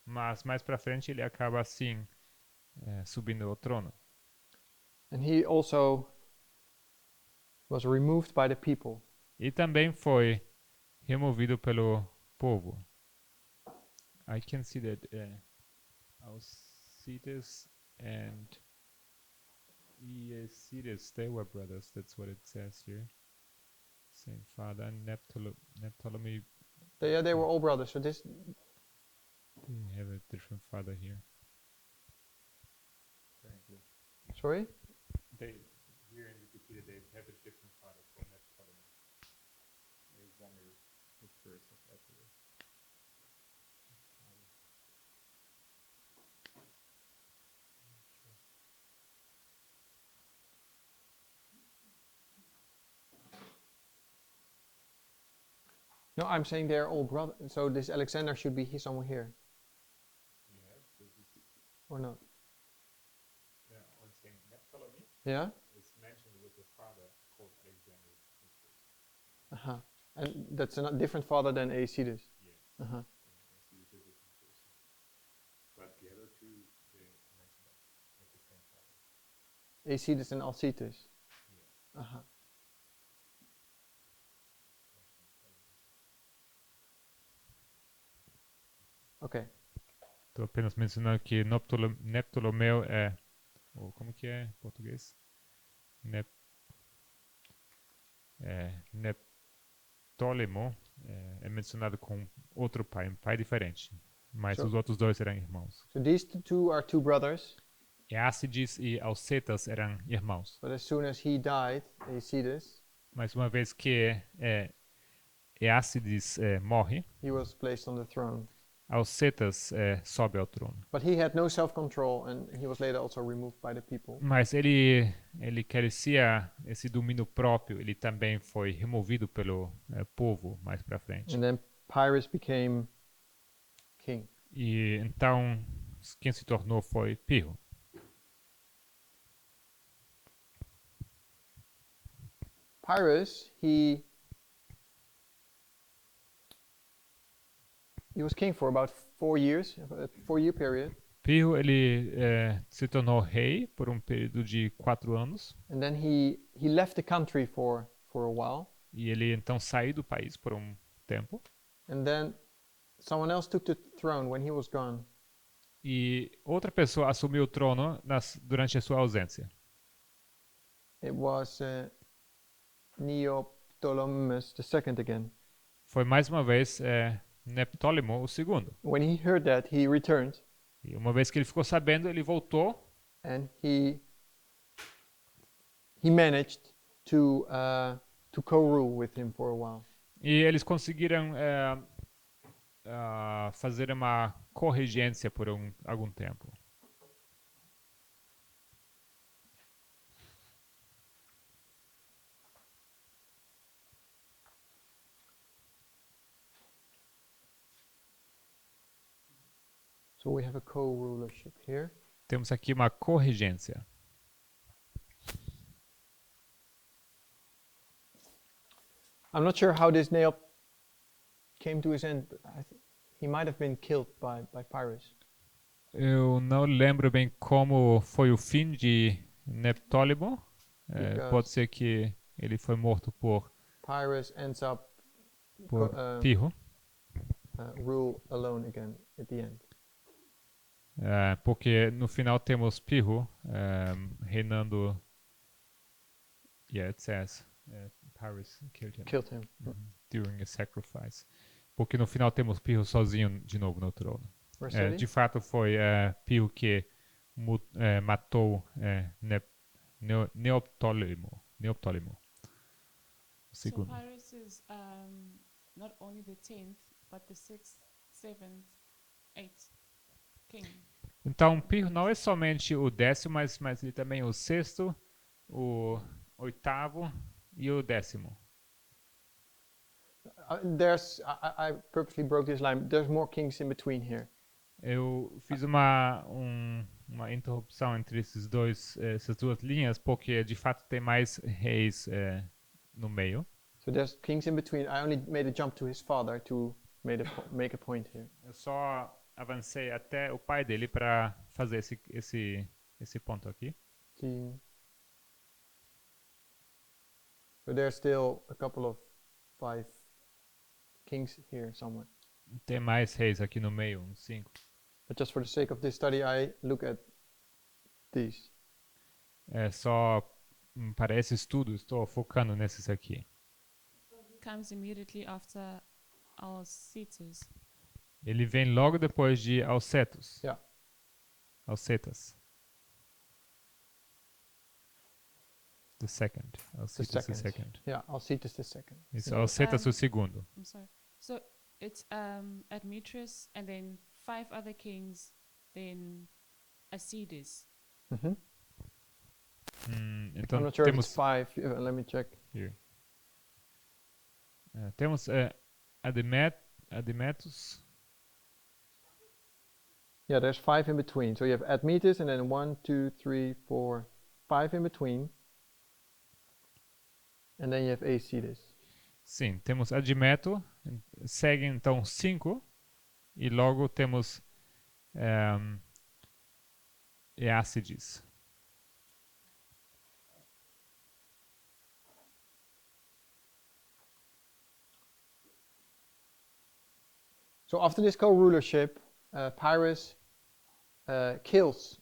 Mas mais para frente ele acaba assim subindo ao trono. And he also was removed by the people. E também foi removido pelo povo. I can see that Alcides and Eacides, they were brothers. That's what it says here. Same father. And Ptolemy, They were all brothers. So this they have a different father here. Apparently. sorry. They, here in Wikipedia, they have a different father for Ptolemy. Alexander the first of Epirus. No, I'm saying they're all brothers. So this Alexander should be somewhere here, or not? Yeah, I'm saying Ptolemy Yeah. is mentioned with his father called Alexander the first. Uh-huh. And that's a different father than Aeacides. Yes. Uh-huh. He's a different person. But the other two, they mentioned that with the same father. Aeacides and Alcides. Yes. Uh-huh. Okay. Estou apenas mencionando que Neptolomeu é... Ou como que é em português? Neptólemo é mencionado com outro pai, um pai diferente. Mas So- os outros dois eram irmãos. So these two are two brothers, Eácides e Alcetas eram irmãos. but as soon as he died, Aeacides, Mas uma vez que Eácides morre, he was placed on the throne. Alcetas sobe ao trono. But he had no self-control, and he was later also removed by the people. Mas ele carecia esse domínio próprio. Ele também foi removido pelo povo mais para frente. And then Pyrrhus became king. E então quem se tornou foi Pirro. Pyrrhus, he was king for about 4 years, a 4-year period. Pirro ele se tornou rei por um período de 4 anos. And then he left the country for a while. E ele então saiu do país por um tempo. And then someone else took the throne when he was gone. E outra pessoa assumiu o trono durante a sua ausência. It was Neoptolemus II again. Foi mais uma vez Neptólemo o segundo. When he heard that, he returned, E uma vez que ele ficou sabendo, ele voltou and he managed to co-rule with him for a while. e eles conseguiram fazer uma corregência por algum tempo. So we have a co-rulership here. Temos aqui uma corregência. I'm not sure how this Neop came to his end, but he might have been killed by Pyrrhus. Eu não lembro bem como foi o fim de Neptólemo. Pode ser que ele foi morto por Pyrrhus ends up por co- Pirro, rule alone again at the end. porque no final temos Pirro reinando. Yeah, it says Paris killed him Killed him. during a sacrifice. Porque no final temos Pirro sozinho de novo no trono. Where study? De fato foi Pirro que matou Neoptólemo. O So segundo. Paris is not only the 10th, but the 6th, 7th, 8th king. Então, Pirro não é somente o 10º, mas ele também é o 6º, o 8º e o 10º. I purposely broke this line. There's more kings in between here. Eu fiz uma interrupção entre essas duas linhas, porque de fato tem mais reis no meio. So there's kings in between. I only made a jump to his father to make a point here. Eu só avancei até o pai dele para fazer esse ponto aqui. King. So there's still a couple of 5 kings here somewhere. Tem mais reis aqui no meio, uns 5. But just for the sake of this study, I look at these. Só para esse estudo, estou focando nesses aqui. Comes immediately after Alcetus. Ele vem logo depois de Alcetus. Yeah. Alcetas. The second. Alcetus the second. Yeah, Alcetus the second. Isso, Alcetas o segundo. I'm sorry. So it's Admetus and then 5 other kings, then Acetus. Mm-hmm. Então I'm not sure if temos it's 5. Let me check. here. Temos Admetus. Yeah, there's 5 in between. So you have Admetus and then 1, 2, 3, 4, 5 in between. And then you have Acetus. Sim, temos Admeto, segue então 5 e logo temos Eácides. So after this co-rulership, Pyrrhus kills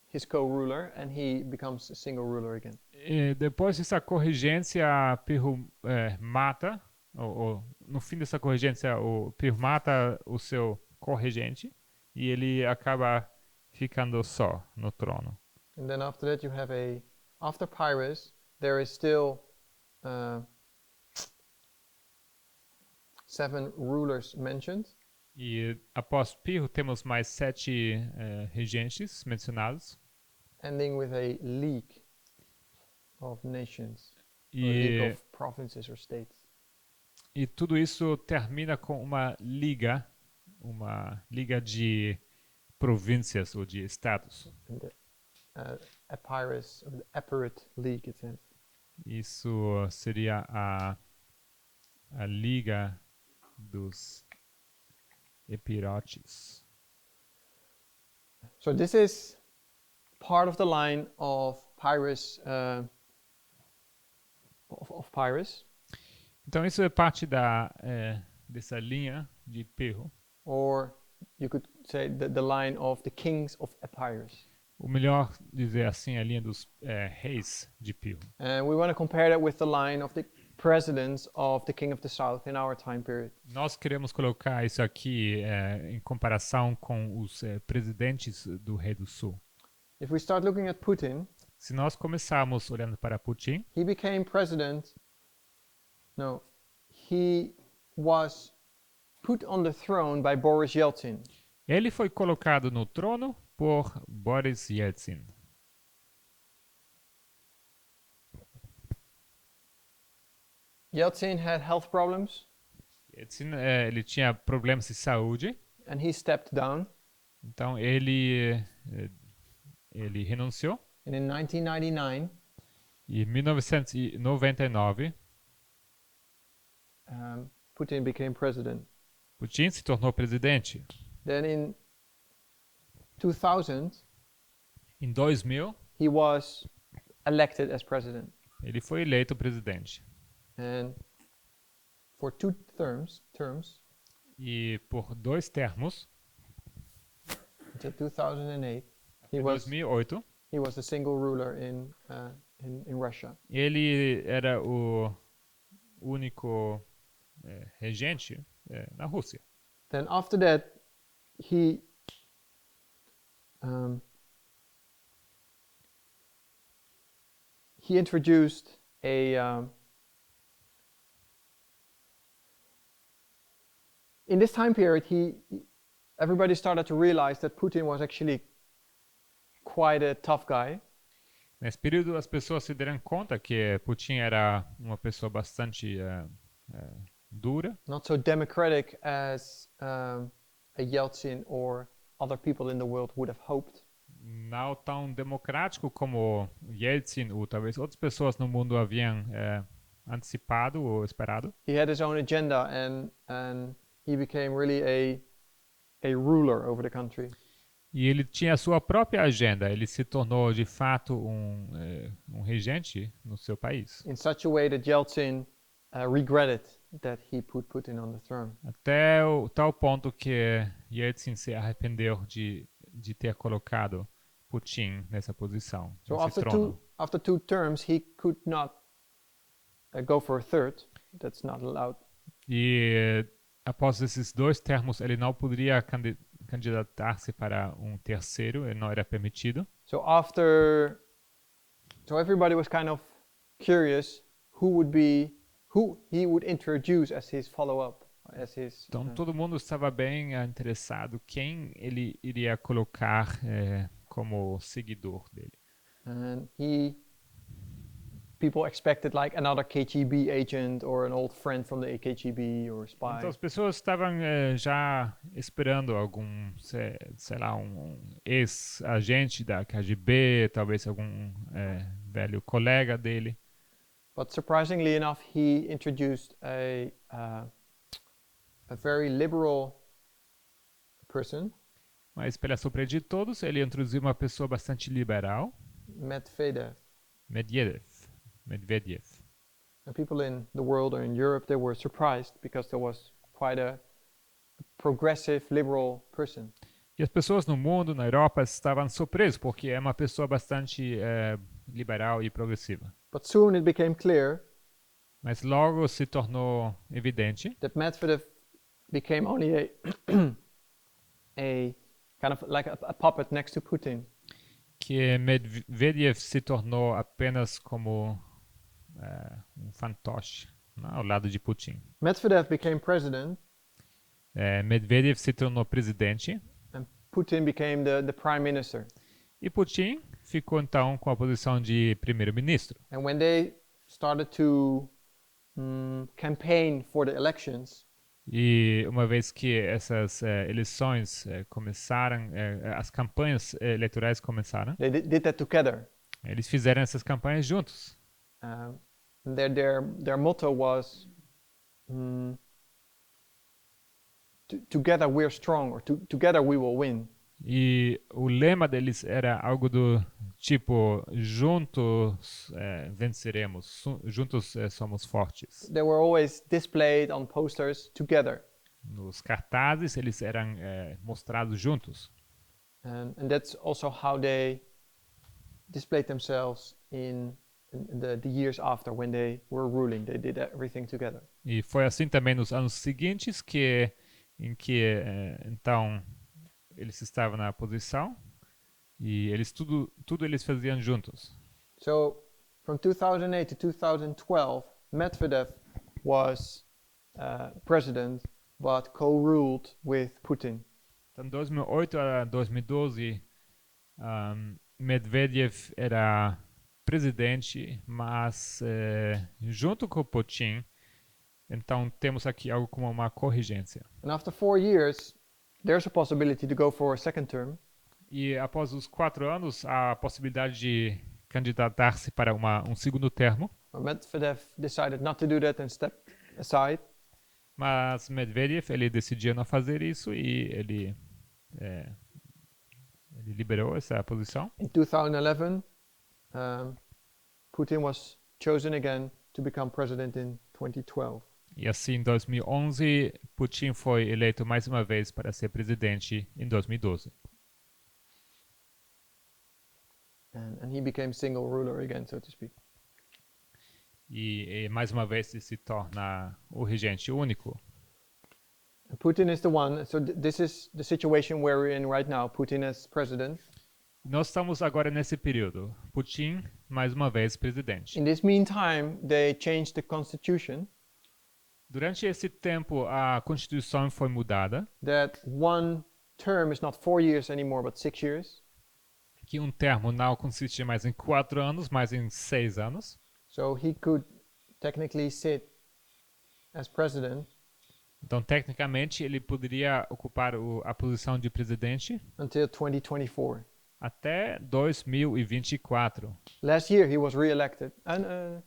his co-ruler and he becomes a single ruler again. E depois dessa corrigência, Pirro mata, ou no fim dessa corrigência, o Pirro mata o seu corregente e ele acaba ficando só no trono. And then after that you have after Pyrrhus, there is still 7 rulers mentioned. E após Pirro temos mais 7 regentes mencionados. Ending with a league of nations, or a league of provinces or states. E tudo isso termina com uma liga de províncias ou de estados. And the Epirus, or the Epirate League, it says. Isso seria a liga dos epirotes. So this is part of the line of Pyrrhus. Of Pyrrhus, Então isso é parte dessa linha de Pirro. or you could say the line of the kings of Epirus. O melhor dizer assim, a linha dos reis de Pirro. And we want to compare that with the line of the presidents of the king of the south in our time period. Nós queremos colocar isso aqui em comparação com os presidentes do rei do sul. If we start looking at Putin, Se nós começarmos olhando para Putin, he became president. No, he was put on the throne by Boris Yeltsin. ele foi colocado no trono por Boris Yeltsin. Yeltsin had health problems Yeltsin ele tinha problemas de saúde, and he stepped down. então ele renunciou. And in 1999, E em 1999, Putin became president. Putin se tornou presidente. Then in 2000, Em 2000, he was elected as president. ele foi eleito presidente. And for two terms E por 2 termos, until 2008, em 2008, he was the single ruler in Russia. ele era o único regente na Rússia. Then after that, he um, he introduced in this time period, everybody started to realize that Putin was actually quite a tough guy. Nesse período, as pessoas se deram conta que Putin era uma pessoa bastante dura, Not so democratic as a Yeltsin or other people in the world would have hoped. não tão democrático como Yeltsin ou talvez outras pessoas no mundo haviam antecipado ou esperado. He had his own agenda, and he became really a ruler over the country. E ele tinha a sua própria agenda, ele se tornou de fato um regente no seu país. In such a way that Yeltsin regretted that he put Putin on the throne. Até o tal ponto que Yeltsin se arrependeu de ter colocado Putin nessa posição, So nesse trono. after two terms, he could not go for a third. That's not allowed. E após esses 2 termos, ele não poderia candidatar-se para um terceiro, ele não era permitido. So everybody was kind of curious who he would introduce as his follow-up, as his. Então todo mundo estava bem interessado quem ele iria colocar como seguidor dele. And people expected like another KGB agent or an old friend from the KGB or spy. Então as pessoas estavam já esperando algum, sei lá, um ex-agente da KGB, talvez algum velho colega dele. But surprisingly enough, he introduced a very liberal person, Mas pela surpresa de todos, ele introduziu uma pessoa bastante liberal, Medvedev. Medvedev. And people in the world or in Europe, they were surprised because there was quite a progressive liberal person. E as pessoas no mundo, na Europa, estavam surpresas porque é uma pessoa bastante liberal e progressiva. But soon it became clear Mas logo se tornou evidente that Medvedev became only a kind of like a puppet next to Putin. que Medvedev se tornou apenas como um fantoche, né, ao lado de Putin. Medvedev became president Medvedev se tornou presidente and Putin became the prime minister. e Putin ficou então com a posição de primeiro-ministro. And when they started to campaign for the elections, E uma vez que essas eleições começaram, as campanhas eleitorais começaram, they did that together. eles fizeram essas campanhas juntos. And their motto was together we're strong, or together we will win. E o lema deles era algo do tipo, juntos venceremos, juntos somos fortes. They were always displayed on posters together. Nos cartazes eles eram mostrados juntos. And that's also how they displayed themselves in the years after when they were ruling. They did everything together. E foi assim também nos anos seguintes em que então eles estavam na posição e eles tudo eles faziam juntos. So from 2008 to 2012, Medvedev was president, but co-ruled with Putin. Então, 2008 a 2012, Medvedev era presidente, mas junto com Putin, então temos aqui algo como uma corregência. And after 4 years, there's a possibility to go for a second term. E após os 4 anos, há a possibilidade de candidatar-se para um segundo termo. Medvedev decided not to do that and stepped aside. Mas Medvedev ele decidiu não fazer isso e ele liberou essa posição. In 2011, Putin was chosen again to become president in 2012. E assim, em 2011, Putin foi eleito mais uma vez para ser presidente em 2012. And he became single ruler again, so to speak. E mais uma vez ele se torna o regente único. And Putin is the one, so this is the situation where we're in right now. Putin as president. Nós estamos agora nesse período. Putin, mais uma vez, presidente. In this meantime, they changed the constitution Durante esse tempo, a Constituição foi mudada, that one term is not 4 years anymore, but 6 years. que um termo não consiste mais em 4 anos, mas em 6 anos. So he could technically sit as president Então, tecnicamente, ele poderia ocupar a posição de presidente until 2024. até 2024. Last year he was re-elected.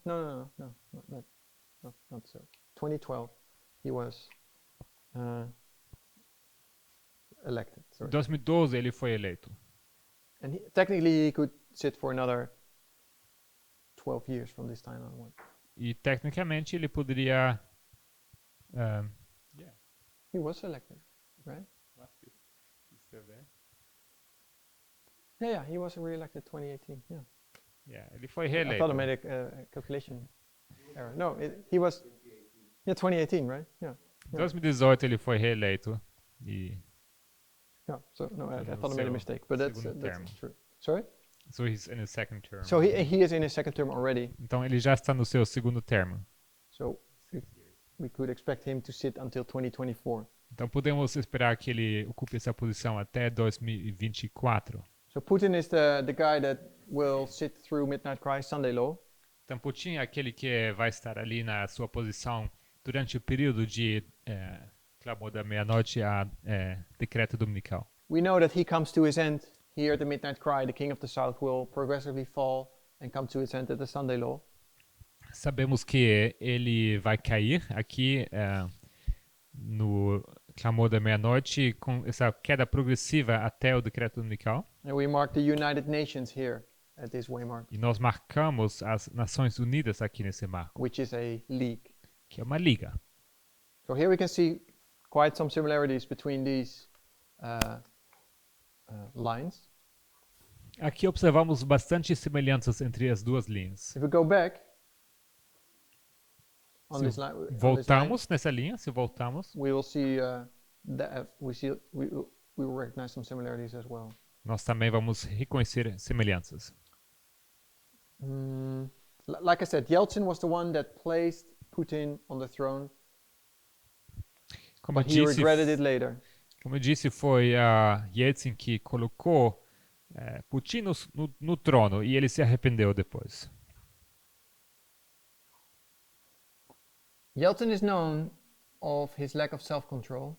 No, not so. 2012 he was elected. Em Sorry. 2012, ele foi eleito. And technically he could sit for another 12 years from this time onward. E, tecnicamente, ele poderia... He was elected, right? Yeah, he was re-elected 2018. Yeah. Ele foi I reeleito. thought I made a calculation error. No, he was. Yeah, 2018, right? Yeah. Em 2018, ele foi reeleito. E Yeah. So no, I No, thought I made a so mistake, but that's second term. true. Sorry. so he's in his second term. So he is in his second term already. Então, ele já está no seu segundo termo. So we could expect him to sit until 2024. Então, podemos esperar que ele ocupe essa posição até 2024. So Putin is the guy that will sit through Midnight Cry Sunday Law. Então, Putin é aquele que vai estar ali na sua posição durante o período de clamor da meia-noite a decreto dominical. We know that he comes to his end here at the Midnight Cry. The king of the south will progressively fall and come to his end at the Sunday Law. Sabemos que ele vai cair aqui no clamor da meia-noite com essa queda progressiva até o decreto dominical. And we mark the United Nations here at this waymark, E nós marcamos as Nações Unidas aqui nesse marco, which is a league. que é uma liga. So here we can see quite some similarities between these lines. Aqui observamos bastante semelhanças entre as duas linhas. If we go back on Se this line, voltamos nessa linha, se voltamos, we will see we will recognize some similarities as well. nós também vamos reconhecer semelhanças. Like I said, Yeltsin was the one that placed Putin on the throne, Como eu but he disse, regretted it later. foi Yeltsin que colocou Putin no trono e ele se arrependeu depois. Yeltsin is known of his lack of self-control.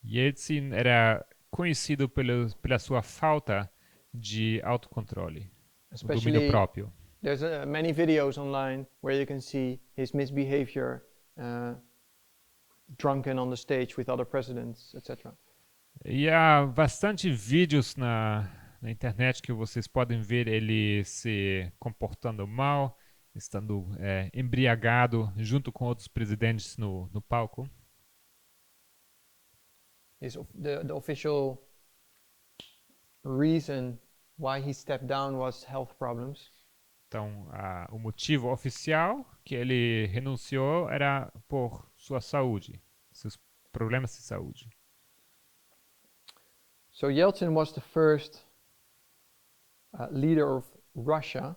Yeltsin era conhecido pela sua falta de autocontrole, domínio Especially, próprio. there's many videos online where you can see his misbehavior, drunken on the stage with other presidents, etc. E há bastante vídeos na internet que vocês podem ver ele se comportando mal, estando embriagado junto com outros presidentes no palco. The official reason why he stepped down was health problems. Então, o motivo oficial que ele renunciou era por sua saúde, seus problemas de saúde. So Yeltsin was the first leader of Russia,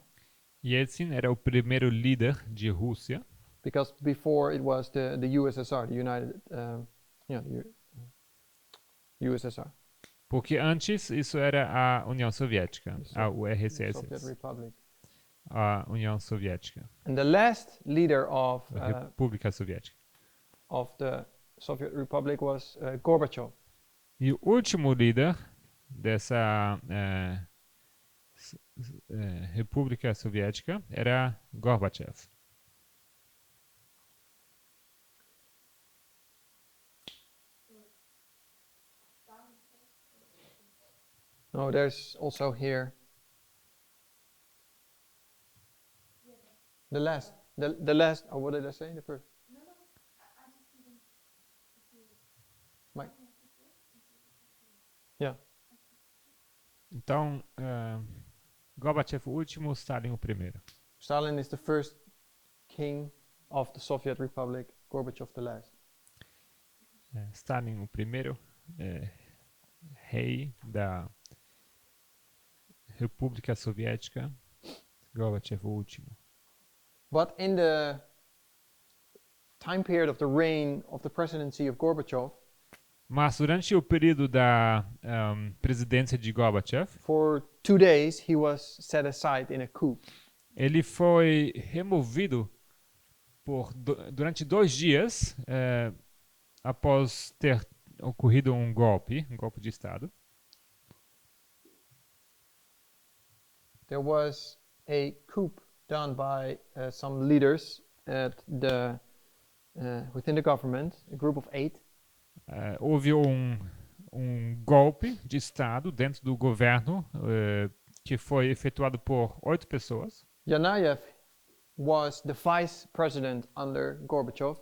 Yeltsin era o primeiro líder de Rússia, because before it was the USSR, the United, USSR, porque antes isso era a União Soviética, a Soviet URSS, Republic. a União Soviética, And the last leader of a República Soviética. the Soviet Republic was Gorbachev. E o último líder dessa República Soviética era Gorbachev. No, there's also here the last. Oh, what did I say? The first. Então, Gorbachev o último, Stalin o primeiro. Stalin is the first king of the Soviet Republic, Gorbachev the last. Stalin o primeiro, rei da República Soviética, Gorbachev o último. But in the time period of the reign of the presidency of Gorbachev, Mas durante o período da presidência de Gorbachev, for 2 days he was set aside in a coup. ele foi removido durante 2 dias após ter ocorrido um golpe de Estado. There was a coup done by some leaders at the within the government, a group of 8. Houve um golpe de Estado dentro do governo que foi efetuado por 8 pessoas. Yanayev was the vice president under Gorbachev.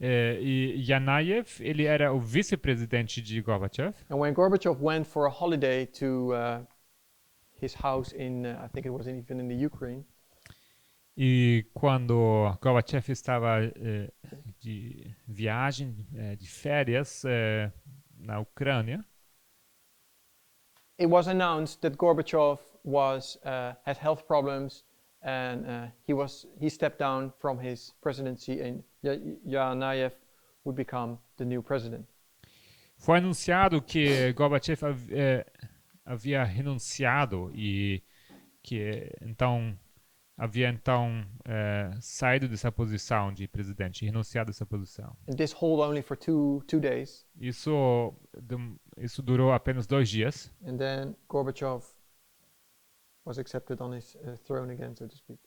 E Yanayev, ele era o vice-presidente de Gorbachev. And when Gorbachev went for a holiday to his house in, I think it was even in the Ukraine, E quando Gorbachev estava de viagem, de férias na Ucrânia, it was announced that Gorbachev had health problems, and he stepped down from his presidency, and Yanayev would become the new president. foi anunciado que Gorbachev havia renunciado e que havia saído dessa posição de presidente, renunciado dessa posição. And this hold only for two days, Isso durou apenas 2 dias. and then Gorbachev was accepted on his throne again, so to speak.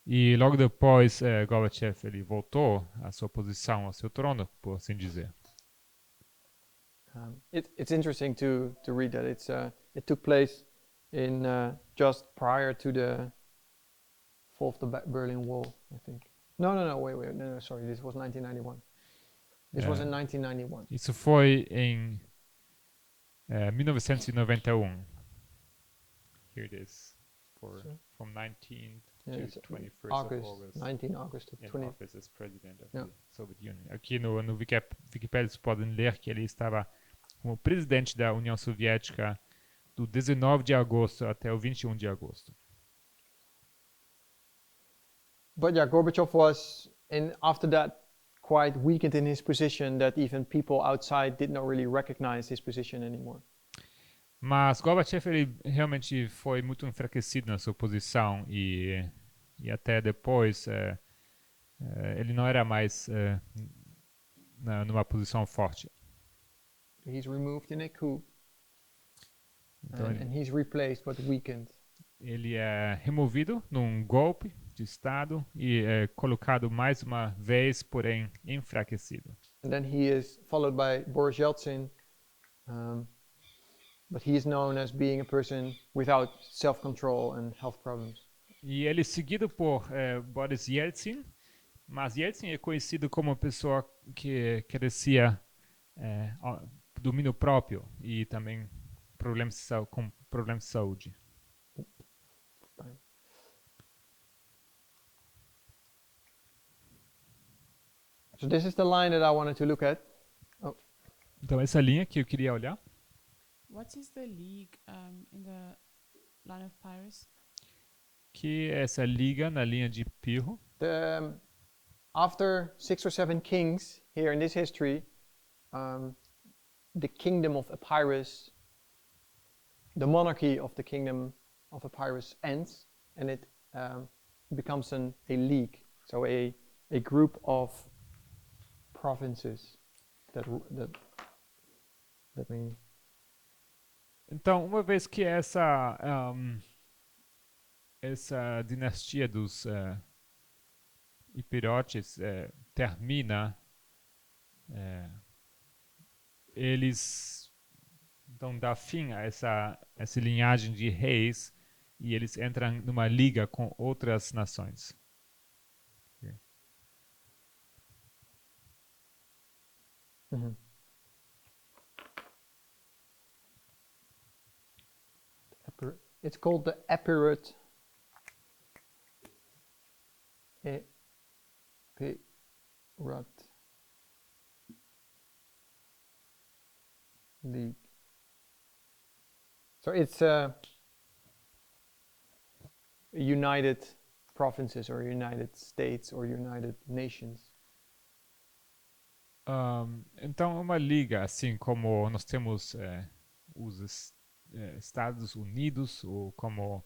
E logo depois Gorbachev ele voltou à sua posição, ao seu trono, por assim dizer. It's interesting to read that. It took place in just prior to the fall of the Berlin Wall, I think. No, wait, no, sorry, this was 1991. This was in 1991. Isso foi em 1991. Here it is, from 19th to 21st August, of August. 19 August to In 20. office as president of Yeah. the Soviet Union. Aqui no Wikipedia vocês podem ler que ele estava como presidente da União Soviética do 19 de agosto até o 21 de agosto. But yeah, Gorbachev was, after that, quite weakened in his position, that even people outside did not really recognize his position anymore. Mas Gorbachev ele realmente foi muito enfraquecido na sua posição e até depois ele não era mais numa posição forte. He's removed in a coup, Então and he's replaced but weakened. ele é removido num golpe de Estado e é colocado mais uma vez, porém enfraquecido. And then he is followed by Boris Yeltsin, but he is known as being a person without self-control and health problems. E ele é seguido por Boris Yeltsin, mas Yeltsin é conhecido como uma pessoa que carecia domínio próprio e também com problemas de saúde. So this is the line that I wanted to look at. Então essa linha que eu queria olhar, What is the league in the line of Pyrrhus? que é essa liga na linha de Pirro. After 6 or 7 kings here in this history, the kingdom of Epirus, the monarchy of the kingdom of Epirus ends, and it becomes a league, so a group of provinces that mean. Então, uma vez que essa dinastia dos Epirotes termina, eles então dá fim a essa linhagem de reis e eles entram numa liga com outras nações. Mm-hmm. It's called the Epirot. Epirot League. So it's United Provinces or United States or United Nations. Então, uma liga, assim como nós temos os Estados Unidos ou como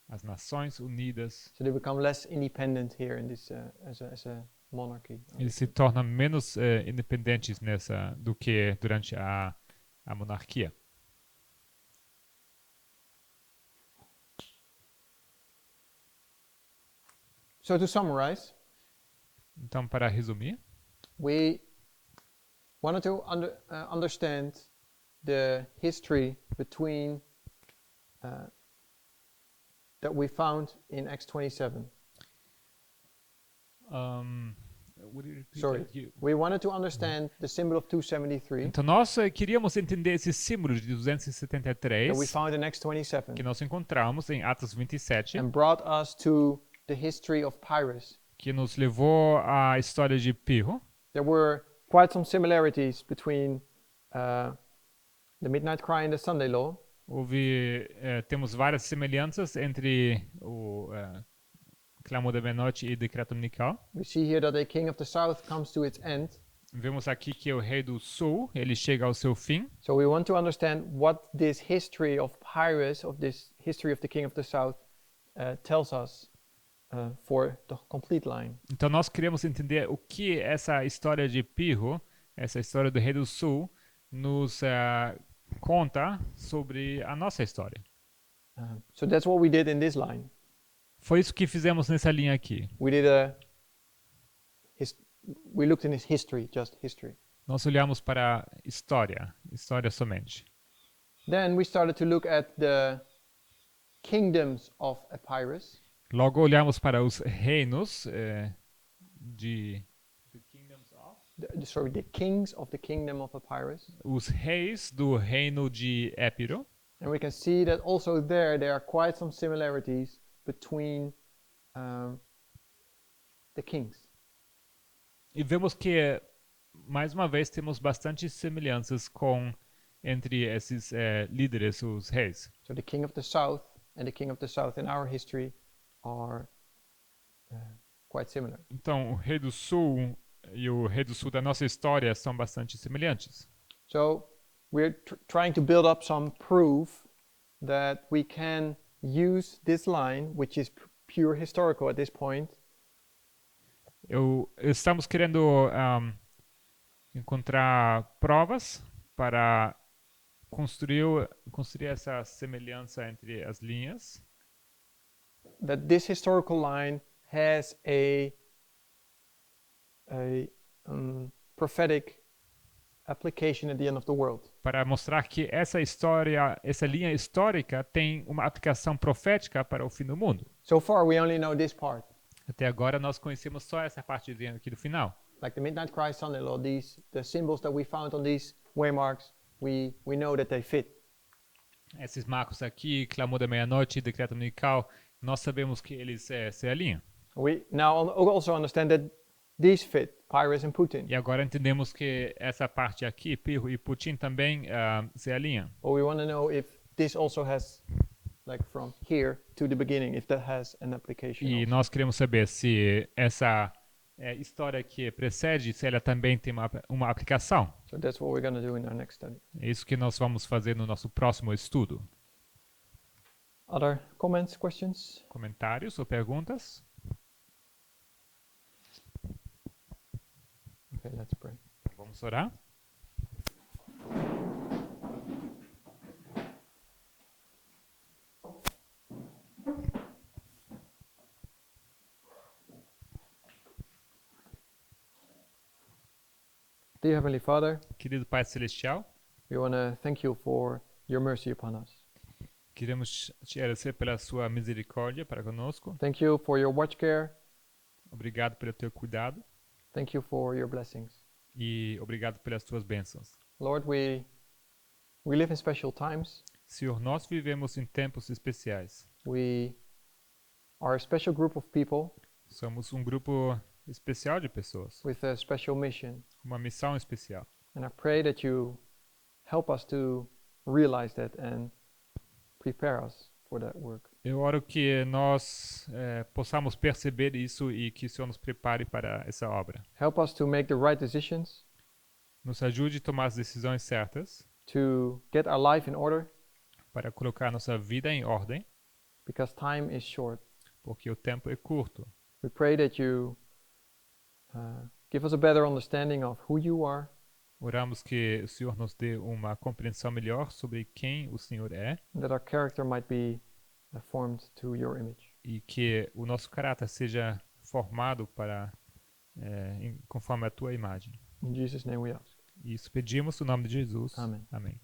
as Nações Unidas, So they become less independent here in this as a monarchy. eles se tornam menos independentes nessa do que durante a monarquia. So to summarize, Então, para resumir, we wanted to understand the history between that we found in Acts 27. would you repeat Sorry. that? We wanted to understand the symbol of 273 Então, nós queríamos entender esse símbolo de that we 273 found in Acts 27 que nós encontramos em Atos 27, and brought us to the history of Pirus. que nos levou à história de Pirro. There were quite some similarities between the Midnight Cry and the Sunday Law. Temos várias semelhanças entre o clamor da meia-noite e decreto dominical. We see here that the king of the south comes to its end. Vemos aqui que o rei do sul, ele chega ao seu fim. So we want to understand what this history of Pirus, of this history of the king of the south, tells us for the complete line. Então nós queremos entender o que essa história de Pirro, essa história do rei do sul, nos conta sobre a nossa história. So that's what we did in this line. Foi isso que fizemos nessa linha aqui. We did we looked in his history, just history. Nós olhamos para a história somente. Then we started to look at the kingdoms of Epirus. Logo olhamos para os reinos de The kings of the kingdom of Epirus. os reis do reino de Épiro. And we can see that also there are quite some similarities between the kings. E vemos que, mais uma vez, temos bastante semelhanças entre esses líderes, os reis. So the king of the south and the king of the south in our history are quite similar. Então, o rei do sul e o rei do sul da nossa história são bastante semelhantes. So we're trying to build up some proof that we can use this line, which is pure historical at this point, Estamos querendo encontrar provas para construir essa semelhança entre as linhas. that this historical line has a prophetic application at the end of the world. Para mostrar que essa linha histórica tem uma aplicação profética para o fim do mundo. So far, we only know this part, Até agora nós conhecemos só essa parte aqui do final. like the Midnight Cry, Sunday Law. The symbols that we found on these waymarks, we know that they fit. Esses marcos aqui, clamor da meia-noite, decreto dominical, nós sabemos que eles se alinham. We now also understand that these fit, Pirus and Putin. E agora entendemos que essa parte aqui, Pirro e Putin, também se alinham. But we want to know if this also has, like from here to the beginning, if that has an application. E also. nós queremos saber se essa história que precede, se ela também tem uma aplicação. So that's what we're going to do in our next study. É isso que nós vamos fazer no nosso próximo estudo. Other comments, questions? Comentários ou perguntas? Okay, let's pray. Vamos orar? Dear Heavenly Father, Querido Pai Celestial, we want to thank you for your mercy upon us. queremos te agradecer pela sua misericórdia para conosco. Thank you for your watch care. Obrigado pelo teu cuidado Thank you for your blessings. e obrigado pelas tuas bênçãos. Lord, we live in special times, Senhor, nós vivemos em tempos especiais. We are a special group of people Somos um grupo especial de pessoas, with a special mission. uma missão especial. And I pray that you help us to realize that and prepare us for that work. Eu oro que nós possamos perceber isso e que o Senhor nos prepare para essa obra. Help us to make the right decisions, Nos ajude a tomar as decisões certas to get our life in order, para colocar nossa vida em ordem, because time is short. porque o tempo é curto. We pray that you give us a better understanding of who you are, Oramos que o Senhor nos dê uma compreensão melhor sobre quem o Senhor é and that our character might be formed to your image. e que o nosso caráter seja formado para conforme a tua imagem. In Jesus' name we ask. E isso pedimos no nome de Jesus. Amém. Amém.